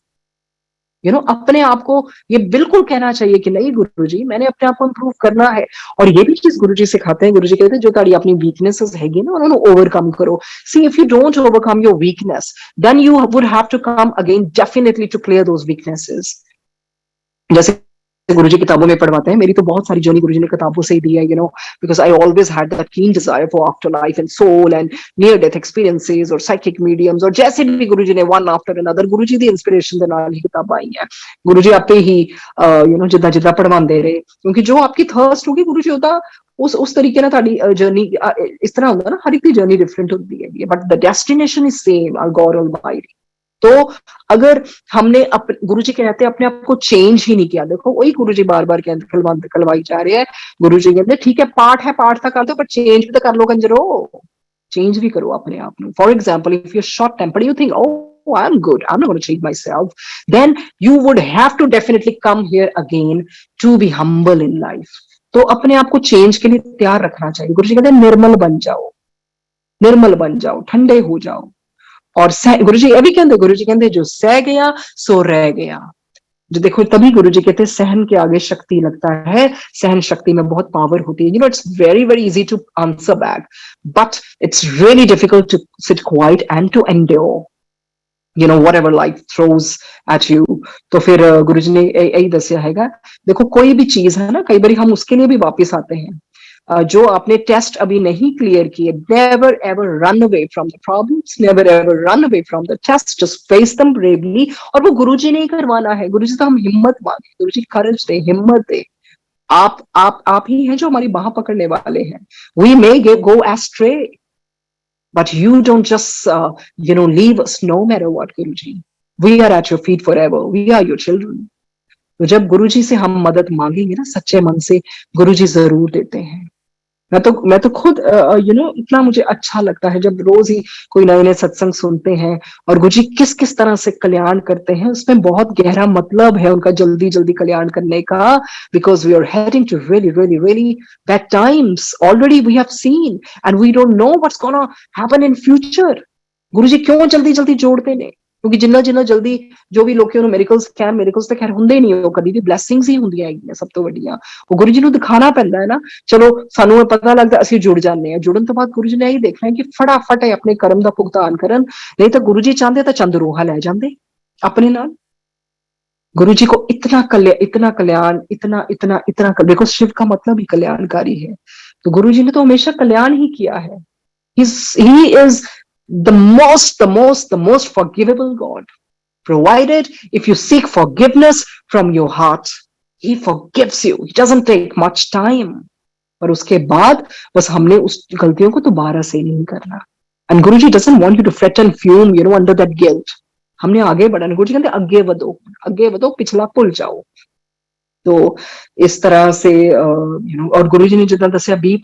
अपने आप को ये बिल्कुल कहना चाहिए कि नहीं गुरुजी, मैंने अपने आप को इम्प्रूव करना है। और ये भी चीज गुरुजी सिखाते हैं। गुरुजी कहते हैं जो ताड़ी अपनी वीकनेसेस हैगी ना उन्होंने ओवरकम करो। See if you don't overcome your weakness then you would have to come again definitely to clear those weaknesses. जैसे गुरुजी किताबों में पढ़वाते हैं, मेरी तो बहुत सारी जर्नी गुरुजी ने किताबों से ही दी है, because I always had that keen desire for after life and soul and near death experiences और साइकिक मीडियम्स, और जैसे भी गुरुजी ने वन आफ्टर अनदर गुरुजी दी इंस्पिरेशन ਦੇ ਨਾਲ ਹੀ किताबां आई हैं। गुरुजी आपे ही ਜਿੱਦਾਂ ਜਿੱਦਾਂ ਪੜਵਾਉਂਦੇ ਰਹੇ, ਕਿਉਂਕਿ ਜੋ आपकी थर्स्ट होगी गुरुजी ਉਹਦਾ उस तरीके ना ताड़ी जर्नी इस तरह होगा ना, हर एक की जर्नी डिफरेंट होती है, but the destination is same, our God almighty. तो अगर हमने गुरुजी कहते हैं अपने आप को चेंज ही नहीं किया, देखो वही गुरुजी बार बार कहते कलवाई जा रहे हैं। गुरुजी कहते ठीक है पाठ तो कर दो, पर चेंज भी तो कर लो कंजरो, चेंज भी करो अपने आप में। For example if you short tempered, you think oh I'm good, I'm not going to change myself, then you would have to definitely come here again to be humble in life। तो अपने आप को change के लिए तैयार रखना चाहिए। गुरुजी कहते हैं निर्मल बन जाओ, ठंडे हो जाओ। और गुरुजी ये भी कहते, गुरुजी कहते जो सह गया सो रह गया। जो देखो तभी गुरुजी कहते हैं सहन के आगे शक्ति लगता है, सहन शक्ति में बहुत पावर होती है। It's very very easy to answer back, but it's really difficult to sit quiet and to endure whatever life throws at you। तो फिर गुरुजी ने यही दसिया हैगा। देखो कोई भी चीज है ना, कई बार हम उसके लिए भी वापस आते हैं। जो आपने टेस्ट अभी नहीं क्लियर किए, never ever run away from the problems, never ever run away from the test, just face them bravely. और वो गुरुजी ने ही करवाना है। गुरुजी तो हम हिम्मत मांगे, गुरुजी करेज दे, हिम्मत दे। आप ही हैं जो हमारी बाह पकड़ने वाले हैं। We may go astray, but you don't just leave us no matter what, Guruji। We are at your feet forever, we are your children। तो जब गुरुजी से हम मदद मांगेंगे ना सच्चे मन से, गुरुजी जरूर देते हैं। मैं तो खुद इतना मुझे अच्छा लगता है जब रोज ही कोई नए नए सत्संग सुनते हैं और गुरुजी किस किस तरह से कल्याण करते हैं। उसमें बहुत गहरा मतलब है उनका जल्दी जल्दी कल्याण करने का, because we are heading to really really really bad times already we have seen and we don't know what's gonna happen in future. Guruji क्यों जल्दी जल्दी जोड़ते ने? क्योंकि जिन्ना जल्दी जो भी लोग मिरेकल्स तो खैर ਹੁੰਦੇ नहीं, वो कभी भी ब्लैसिंग्स ही ਹੁੰਦੀਆਂ ਹੈਗੀਆਂ सब तो ਵੱਡੀਆਂ। वो गुरु जी ਨੂੰ दिखाना पैंदा है ना। चलो सानू पता लगता ਅਸੀਂ जुड़ जाते हैं, जुड़न तो बाद गुरु जी ने यही देखना है कि फटाफट अपने कर्म का भुगतान करन, नहीं तो गुरु जी चाहते तो चंद रोहा ले जाते अपने नाल। गुरु जी को इतना कल्याण देखो शिव का मतलब ही कल्याणकारी है, तो गुरु जी ने तो हमेशा कल्याण ही किया है। he is the most forgivable God, provided if you seek forgiveness from your heart, he forgives you, he doesn't take much time। पर उसके बाद बस हमने उस गलतियों को दोबारा से नहीं करना। and Guruji doesn't want you to fret and fume under that guilt। हमने आगे बढ़ना। गुरुजी कहते आगे बढ़ो, पिछला भूल जाओ। तो इस तरह से और गुरुजी ने जितना दसिया बी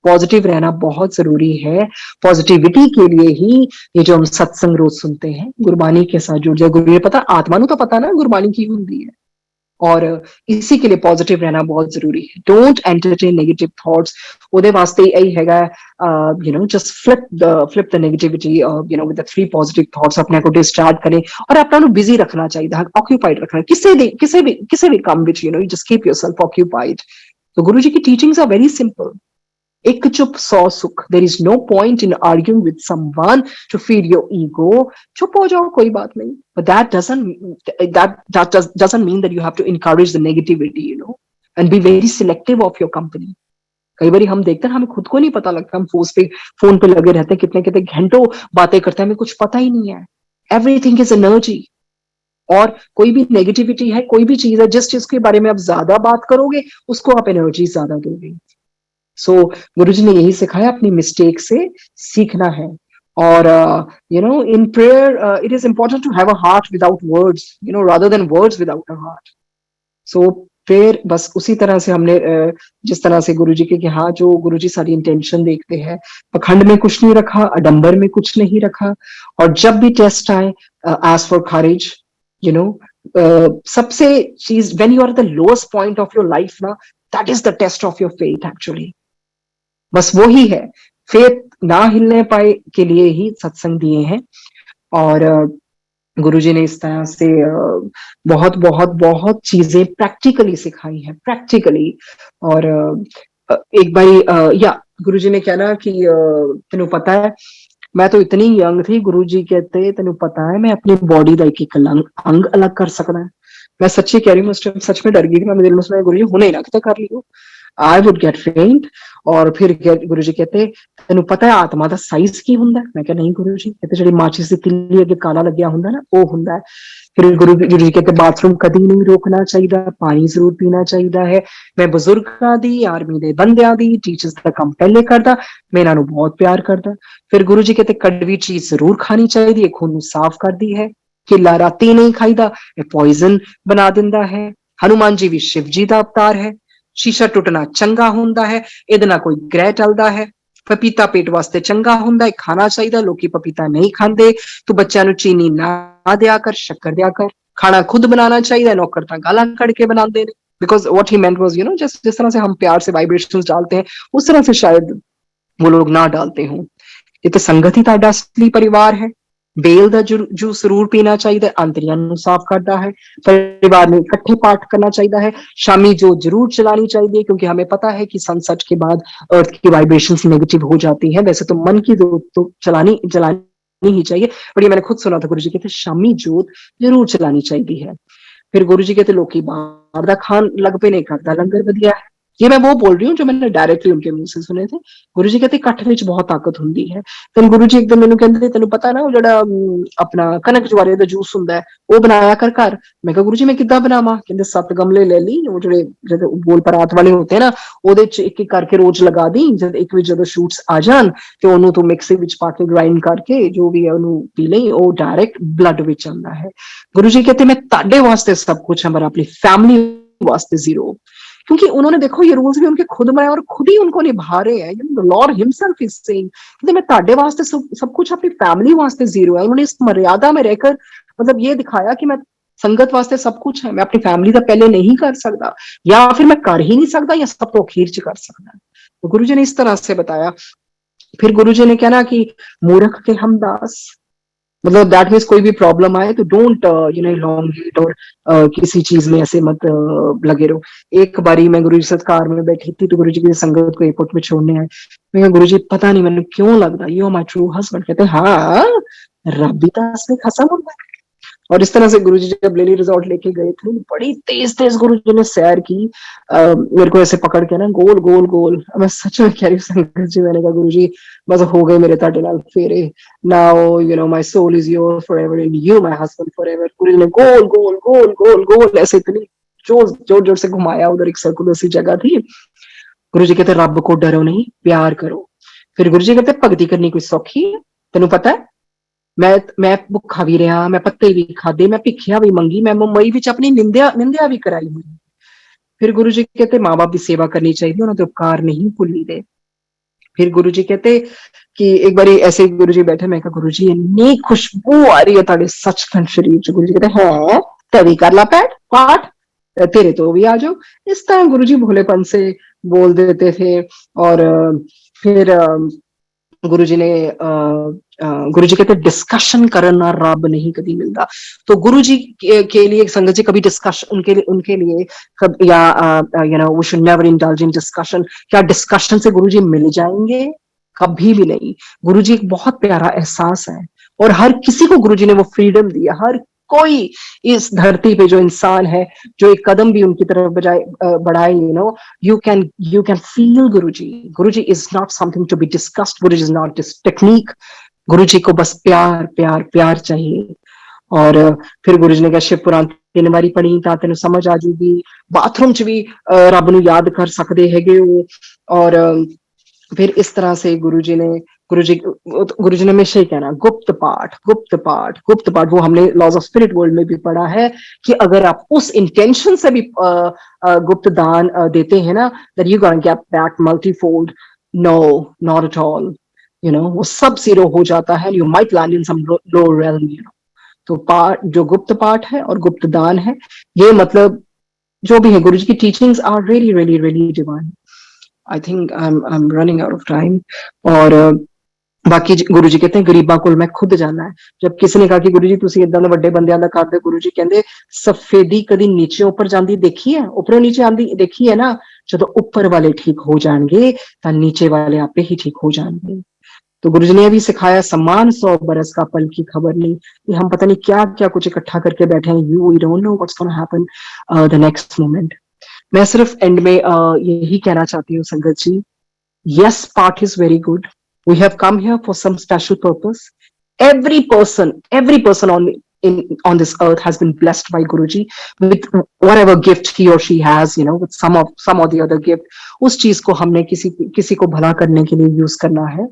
पॉजिटिव रहना बहुत जरूरी है। पॉजिटिविटी के लिए ही ये जो हम सत्संग रोज सुनते हैं, गुरबानी के साथ जुड़ जाए। गुरु ने पता, आत्मा नु तो पता ना गुरबानी की होती है, और इसी के लिए पॉजिटिव रहना बहुत जरूरी है। Don't entertain negative thoughts. ਉਹਦੇ ਵਾਸਤੇ यही हैगा just flip the negativity with the 3 positive thoughts। अपने को डिस्ट्रैक्ट करें और अपना नु बिजी रखना चाहिए, ऑक्यूपाइड रखना किसी भी काम विच you just keep yourself occupied। तो गुरु जी की टीचिंग्स आर वेरी सिंपल। एक चुप 100 सुख। There is no point in arguing with someone to feed your ego. चुप हो जाओ, कोई बात नहीं, but that doesn't mean that you have to encourage the negativity, and be very selective of your company। कई बार हम देखते हैं हमें खुद को नहीं पता लगता, हम फोन पे लगे रहते हैं, कितने घंटों बातें करते हैं, हमें कुछ पता ही नहीं है। एवरीथिंग इज एनर्जी, और कोई भी नेगेटिविटी है, कोई भी चीज है, जिस चीज के बारे में आप ज्यादा बात करोगे उसको आप एनर्जी ज्यादा दोगे। सो गुरुजी ने यही सिखाया, अपनी मिस्टेक से सीखना है। और in prayer it is important to have a heart without words, rather than words without a heart। so फिर बस उसी तरह से हमने जिस तरह से गुरुजी के हाँ, जो गुरुजी सारी इंटेंशन देखते हैं, पखंड में कुछ नहीं रखा, अडंबर में कुछ नहीं रखा। और जब भी टेस्ट आए, ask for courage, सबसे चीज, when you are at the lowest point of your life ना, that is the test of your faith actually. बस वो ही है, फेथ ना हिलने पाए के लिए ही सत्संग दिए हैं। और गुरुजी ने इस तरह से बहुत बहुत बहुत चीजें प्रैक्टिकली सिखाई हैं, प्रैक्टिकली। और एक बारी या गुरुजी ने कहना कि तेनू पता है, मैं तो इतनी यंग थी, गुरुजी कहते तेनू पता है मैं अपनी बॉडी का एक एक अंग अलग कर सकता है। मैं सच्ची कह रही हूँ, उस टाइम सच में डर गई थी। मैं दिल में सोचा गुरुजी हुणे ना किते कर लियो, आई वुड गेट फेंट। और फिर गुरुजी कहते तेनू पता है आत्मा का साइज की हुंदा है? मैं कहा नहीं गुरुजी। कहते ਜਿਹੜੀ ਮਾਚਿਸ ਦੀ ਤਿੱਲੀ ਅੱਗੇ ਕਾਲਾ ਲੱਗਿਆ ਹੁੰਦਾ ਨਾ, ਉਹ ਹੁੰਦਾ है। फिर गुरु जी कहते बाथरूम कभी नहीं रोकना चाहिए, पानी जरूर पीना चाहिए है। मैं बुजुर्गां दी, आर्मी दे बंदियां दी, टीचर्स का काम पहले करदा, मैं इन्हां नूं बहुत प्यार करदा। फिर गुरु जी कहते कड़वी चीज जरूर खानी चाहिए, खून नूं साफ करदी है। केला राती नहीं खाईदा, ये पॉइजन बना दिंदा है। हनुमान जी भी शिव जी का अवतार है। शीशा टुटना चंगा हुंदा है, इहदे नाल कोई ग्रह टलदा है। पपीता पेट वास्ते चंगा हुंदा है, खाना चाहिए। लोकी पपीता नहीं खाते, तो बच्चों नूं चीनी ना दिया कर, शक्कर दिया कर। खाना खुद बनाना चाहिए, नौकर तां गालां कड़ के बनाते हैं। Because what he meant was, जिस तरह से हम प्यार से वाइब्रेशंस डालते हैं, उस तरह से शायद वो लोग ना डालते हों। ये तो संगत ही ताड़ा असली परिवार है। बेल का जूस जरूर पीना चाहिए, आंतरियां नूं साफ करता है। परिवार में इकट्ठे पाठ करना चाहिए है। शामी जोत जरूर चलानी चाहिए, क्योंकि हमें पता है कि सनसेट के बाद अर्थ की वाइब्रेशंस नेगेटिव हो जाती है। वैसे तो मन की जोत तो चलानी ही चाहिए, पर ये मैंने खुद सुना था, गुरु जी कहते शामी जोत जरूर चलानी चाहिए है। फिर गुरु जी कहते लोग बाहर का खान लग पे नहीं करता, लंगर वधिया है। ये मैं वो बोल रही हूँ जो मैंने डायरेक्टली उनके मुंह से सुने थे। गुरु जी कहते कट्ठ विच बहुत ताकत होंदी है। फिर गुरु जी एकदम मैनू कहते तेन पता ना, जो अपना कनक जवारे का जूस होंदा है, वो बनाया कर घर। मैं कहा गुरु जी मैं किद्दां बनावां? कहते 7 गमले ले ली, वो जो गोल परात वाले होते हैं ना, ਉਹਦੇ ਚ ਇੱਕ ਇੱਕ करके रोज लगा दी। जब एक ਵਿੱਚ ਜਦੋਂ ਸ਼ੂਟਸ आ जान तो ਉਹਨੂੰ ਤੂੰ ਮਿਕਸੀ ਵਿੱਚ ਪਾ ਕੇ ਗ੍ਰਾਈਂਡ ਕਰਕੇ जो भी है ਉਹਨੂੰ पी ਲਈ, ਉਹ डायरेक्ट ब्लड ਵਿੱਚ ਆਉਂਦਾ है। गुरु जी कहते मैं ਤੁਹਾਡੇ वास्ते सब कुछ है, पर अपनी फैमिली वास्ते जीरो। क्योंकि उन्होंने देखो ये रूल्स भी उनके खुद बनाए और खुद ही उनको निभा रहे हैं। लॉर्ड हिमसेल्फ इज सेइंग कि मैं ताड़े वास्ते सब कुछ, अपनी फैमिली वास्ते जीरो है। उन्होंने इस मर्यादा में रहकर मतलब ये दिखाया कि मैं संगत वास्ते सब कुछ है, मैं अपनी फैमिली का पहले नहीं कर सकता, या फिर मैं कर ही नहीं सकता, या सब तो अखीर च कर सकता। तो गुरु जी ने इस तरह से बताया। फिर गुरु जी ने कहना कि मूर्ख के हमदास, मतलब दैट मीन्स कोई भी प्रॉब्लम आए तो डोंट लॉन्गेट और किसी चीज में ऐसे मत लगे रहो। एक बारी मैं गुरु जी सत्कार में बैठी थी, तो गुरु जी की संगत को एयरपोर्ट में छोड़ने आए। मैं गुरु जी पता नहीं मैंने क्यों लगता you are my true husband. कहते हाँ रब भी तो असली खसम होता है। और इस तरह से गुरु जी जब लेली रिजॉर्ट लेके गए थे, बड़ी तेज तेज गुरु जी ने सैर की। मेरे को ऐसे पकड़ के ना गोल गोल गोल, मैं सच में कह रही हूँ संगत जी, मैंने कहा गुरु जी बस हो गए मेरे ताटे नाल फेरे। Now my soul is your forever and you my husband forever. Guru ji ने गोल गोल गोल गोल गोल ऐसे इतनी जोर जोर से घुमाया। उधर एक सर्कुलर सी जगह थी। गुरु जी कहते रब को डरो नहीं, प्यार करो। फिर गुरु जी कहते भगती करनी कोई सौखी है? तेनू पता है मैं भुखा भी रहा, मैं पत्ते भी खादे, मैं भिखिया भी मंगी, मैं मुंबई विच अपनी निंदिया भी कराई हुई। फिर गुरु जी कहते माँ बाप की सेवा करनी चाहिए, उन्होंने उपकार नहीं भुली दे। फिर गुरु जी कहते कि एक बार ऐसे गुरु जी बैठे, मैं कहा गुरु जी इतनी खुशबू आ रही है ताड़े सचखंड शरीर च। गुरु जी कहते है तभी कर ला पाठ, तेरे तो भी आ जाओ। इस तरह गुरु जी भोलेपन से बोल देते थे। और फिर गुरु जी कहते डिस्कशन करना रब नहीं कभी मिलता। तो गुरु जी के लिए संगत जी कभी डिस्कशन उनके लिए या we should never indulge in discussion. क्या डिस्कशन से गुरु जी मिल जाएंगे? कभी भी नहीं। गुरु जी एक बहुत प्यारा एहसास है, और हर किसी को गुरु जी ने वो फ्रीडम दिया। हर कोई इस धरती पे जो इंसान है, जो एक कदम भी उनकी तरफ बढ़ाए, you can feel Guru ji is not something to be discussed. Guru ji is not this technique. गुरु जी को बस प्यार प्यार प्यार चाहिए। और फिर गुरु जी ने कहा शिव पुराण 3 बारी पढ़ी ਤਾਂ ਤੈਨੂੰ समझ आ जाऊगी। बाथरूम च भी रब नूं याद कर सकते हैगे हो। और फिर इस तरह से गुरु जी ने हमेशा ही कहना गुप्त पाठ। वो हमने लॉज ऑफ स्पिरिट वर्ल्ड में भी पढ़ा है कि अगर आप उस इंटेंशन से भी गुप्त दान देते हैं ना, that you gonna get back multifold. No, not at all. वो सब जीरो हो जाता है। You might land in some low realm. तो जो गुप्त पाठ है और गुप्त दान है, ये मतलब जो भी है गुरु जी की teachings are really really really divine. I think I am running out of time. और ਬਾਕੀ ਗੁਰੂ ਜੀ ਕਹਿੰਦੇ ਗਰੀਬਾਂ ਕੋਲ ਮੈਂ ਖੁਦ ਜਾਣਾ ਹੈ. ਜਦ ਕਿਸੇ ਨੇ ਕਹਾ ਕਿ ਗੁਰੂ ਜੀ ਤੁਸੀਂ ਇਦਾਂ ਦੇ ਵੱਡੇ ਬੰਦਿਆਂ ਦਾ ਕਰਦੇ, ਗੁਰੂ ਜੀ ਕਹਿੰਦੇ ਸਫੇਦੀ ਕਦੀ ਨੀਚੇ ਉੱਪਰ ਜਾਂਦੀ ਦੇਖੀ ਹੈ, ਉੱਪਰੋਂ ਨੀਚੇ ਆਂਦੀ ਦੇਖੀ ਹੈ ਨਾ, ਜਦੋਂ ਉੱਪਰ ਵਾਲੇ ਠੀਕ ਹੋ ਜਾਣਗੇ ਤਾਂ ਨੀਚੇ ਵਾਲੇ ਆਪੇ ਹੀ ठीक हो जाएंगे. तो गुरु जी ने भी सिखाया सम्मान 100 बरस का पल की खबर नहीं. ये हम पता नहीं क्या क्या कुछ इकट्ठा करके बैठे हैं. You don't know what's gonna happen the next moment. मैं सिर्फ एंड में यही कहना चाहती हूँ संगत जी, yes, part is very good. We have come here for some special purpose. Every person on this earth has been blessed by Guruji with whatever gift he or she has, with some or the other gift. उस चीज को हमने किसी को भला करने के लिए यूज करना है.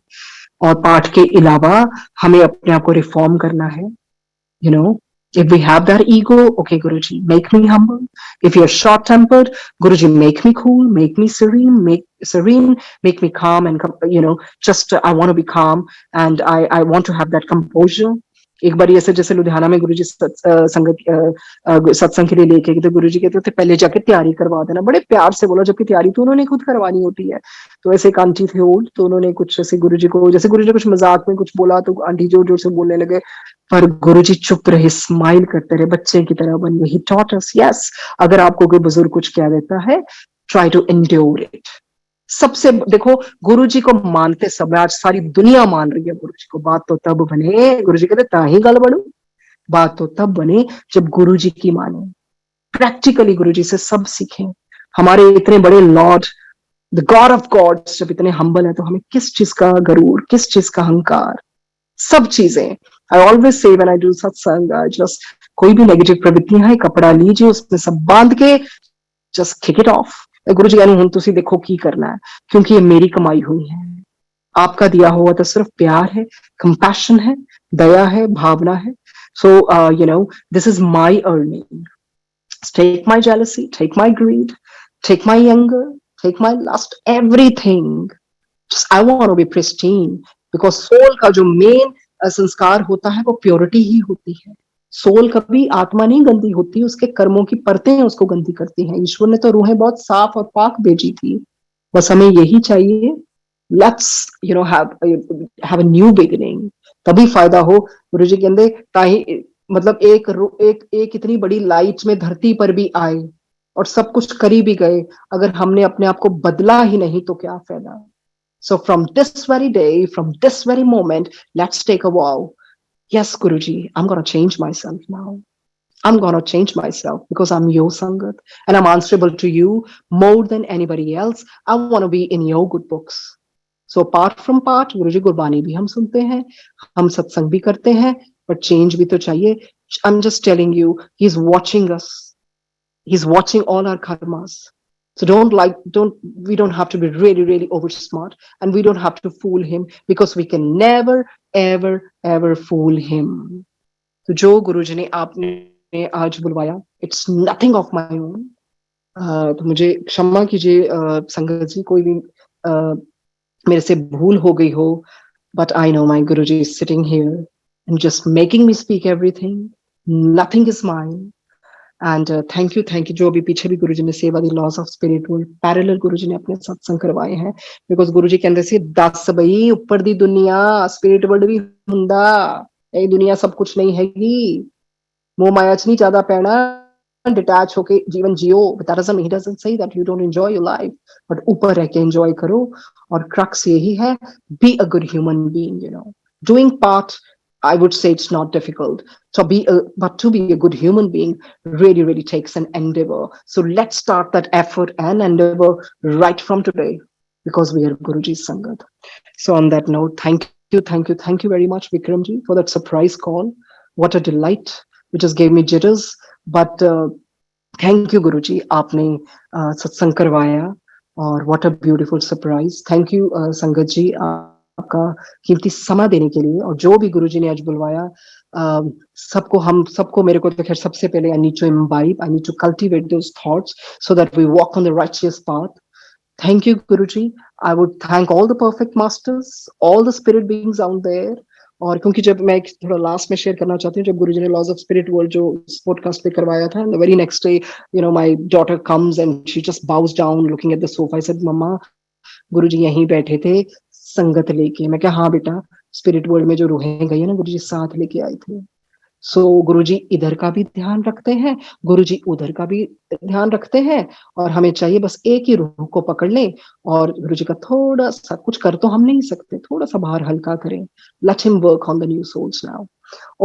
और पाठ के अलावा हमें अपने आप को रिफॉर्म करना है. If we have that ego, okay, Guruji, make me humble. If you're short-tempered, Guruji, make me cool, make me serene, make me calm, and just I want to be calm, and I want to have that composure. एक बार ऐसे जैसे लुधियाना में गुरुजी सत्संग के लिए लेके गए तो गुरुजी कहते थे पहले जाके तैयारी करवा देना. बड़े प्यार से बोला, जबकि तैयारी तो उन्होंने खुद करवानी होती है. तो ऐसे एक आंटी थे ओल्ड, तो उन्होंने कुछ ऐसे गुरुजी को, जैसे गुरुजी कुछ मजाक में कुछ बोला तो आंटी जोर जोर से बोलने लगे, पर गुरुजी चुप रहे, स्माइल करते रहे, बच्चे की तरह बन गए. ही टॉट अस, यस, अगर आपको कोई बुजुर्ग कुछ कह देता है, ट्राई टू एंड्योर इट. सबसे देखो, गुरु जी को मानते सब, आज सारी दुनिया मान रही है गुरु जी को. बात तो तब बने, गुरु जी कहते ताही गल बनू, बात तो तब बने जब गुरु जी की माने, प्रैक्टिकली गुरु जी से सब सीखें. हमारे इतने बड़े lord, the god of gods जब इतने हम्बल है, तो हमें किस चीज का गरूर, किस चीज का अहंकार, सब चीजें. I always say when I do सत्संग, जस्ट कोई भी नेगेटिव प्रवृत्तियां है, कपड़ा लीजिए, उसमें सब बांध के just kick it of. Guru जी कहने, तुसी देखो की करना है, क्योंकि ये मेरी कमाई हुई है. आपका दिया हुआ तो सिर्फ प्यार है, कंपैशन है, दया है, भावना है. So this is my earning. Take my jealousy, take my greed, take my anger, take my lust, everything. Just I want to be pristine, because soul का जो main संस्कार होता है वो purity ही होती है. सोल कभी आत्मा नहीं गंदी होती, उसके कर्मों की परतें उसको गंदी करती हैं. ईश्वर ने तो रूहें बहुत साफ और पाक भेजी थी. बस हमें यही चाहिए, let's have a new beginning. तभी फायदा हो. गुरु जी कहते ताही, मतलब एक इतनी बड़ी लाइट में धरती पर भी आए और सब कुछ करी भी गए, अगर हमने अपने आप को बदला ही नहीं तो क्या फायदा. So from this very day, from this very moment, let's take a vow. Yes, Guruji, I'm going to change myself now. I'm going to change myself because I'm your Sangat and I'm answerable to you more than anybody else. I want to be in your good books. So apart from part, Guruji Gurbani bhi hum sunte hain, hum satsang bhi karte hain, but change bhi to chahiye. I'm just telling you, he's watching us. He's watching all our karmas. So we don't have to be really, really over smart, and we don't have to fool him, because we can never, ever, ever fool him. तो जो गुरुजी ने आपने आज बुलवाया, it's nothing of my own. तो मुझे क्षमा कीजिए संगत जी, कोई भी मेरे से भूल हो गई हो, but I know my Guruji is sitting here and just making me speak everything. Nothing is mine. And thank you जो अभी पीछे भी गुरुजी ने सेवा दी लॉस ऑफ स्पिरिचुअल पैरेलल गुरुजी ने अपने सत्संग करवाए हैं, बिकॉज गुरुजी कहते सी 10 बई ऊपर दी दुनिया स्पिरिट वर्ल्ड भी हुंदा, ये दुनिया सब कुछ नहीं हैगी. मोह माया च नहीं ज्यादा पैना, डिटैच होके जीवन जियो. That doesn't say that you don't enjoy your life, but ऊपर रह के एंजॉय करो. और क्रक्स यही है, be a good human being. Doing part, I would say it's not difficult. But to be a good human being really, really takes an endeavor. So let's start that effort and endeavor right from today, because we are Guruji's Sangat. So on that note, thank you very much, Vikramji, for that surprise call. What a delight. It just gave me jitters. But thank you, Guruji. आपने सत्संग करवाया, और what a beautiful surprise. Thank you, Sangat ji. आपका कीमती समय देने के लिए. और जो भी गुरुजी ने आज बुलवाया, सबको मेरे को तो खैर सबसे पहले I need to imbibe, I need to cultivate those thoughts so that we walk on the righteous path. Thank you, Guruji. I would thank all the perfect masters, all the spirit beings out there और क्योंकि जब मैं एक थोड़ा last में share करना चाहती हूँ, जब गुरुजी ने लॉज ऑफ स्पिरिट वर्ल्ड जो पॉडकास्ट पे करवाया था, the very next day my daughter comes and she just bows down looking at the sofa. I said mama, Guruji यहीं बैठे थे संगत लेके। मैं क्या, हाँ बेटा, स्पिरिट वर्ल्ड में जो रूहें गई है ना, गुरुजी साथ लेके आए थे। सो गुरुजी इधर का भी ध्यान रखते हैं, गुरुजी उधर का भी ध्यान रखते हैं, और हमें चाहिए बस एक ही रूह को पकड़ लें और गुरुजी का थोड़ा सा, कुछ कर तो हम नहीं सकते, थोड़ा सा भार हल्का करें। Let him work on the new souls now.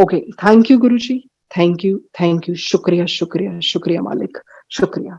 Okay, thank you Guruji, thank you, thank you, शुक्रिया शुक्रिया शुक्रिया मालिक, शुक्रिया।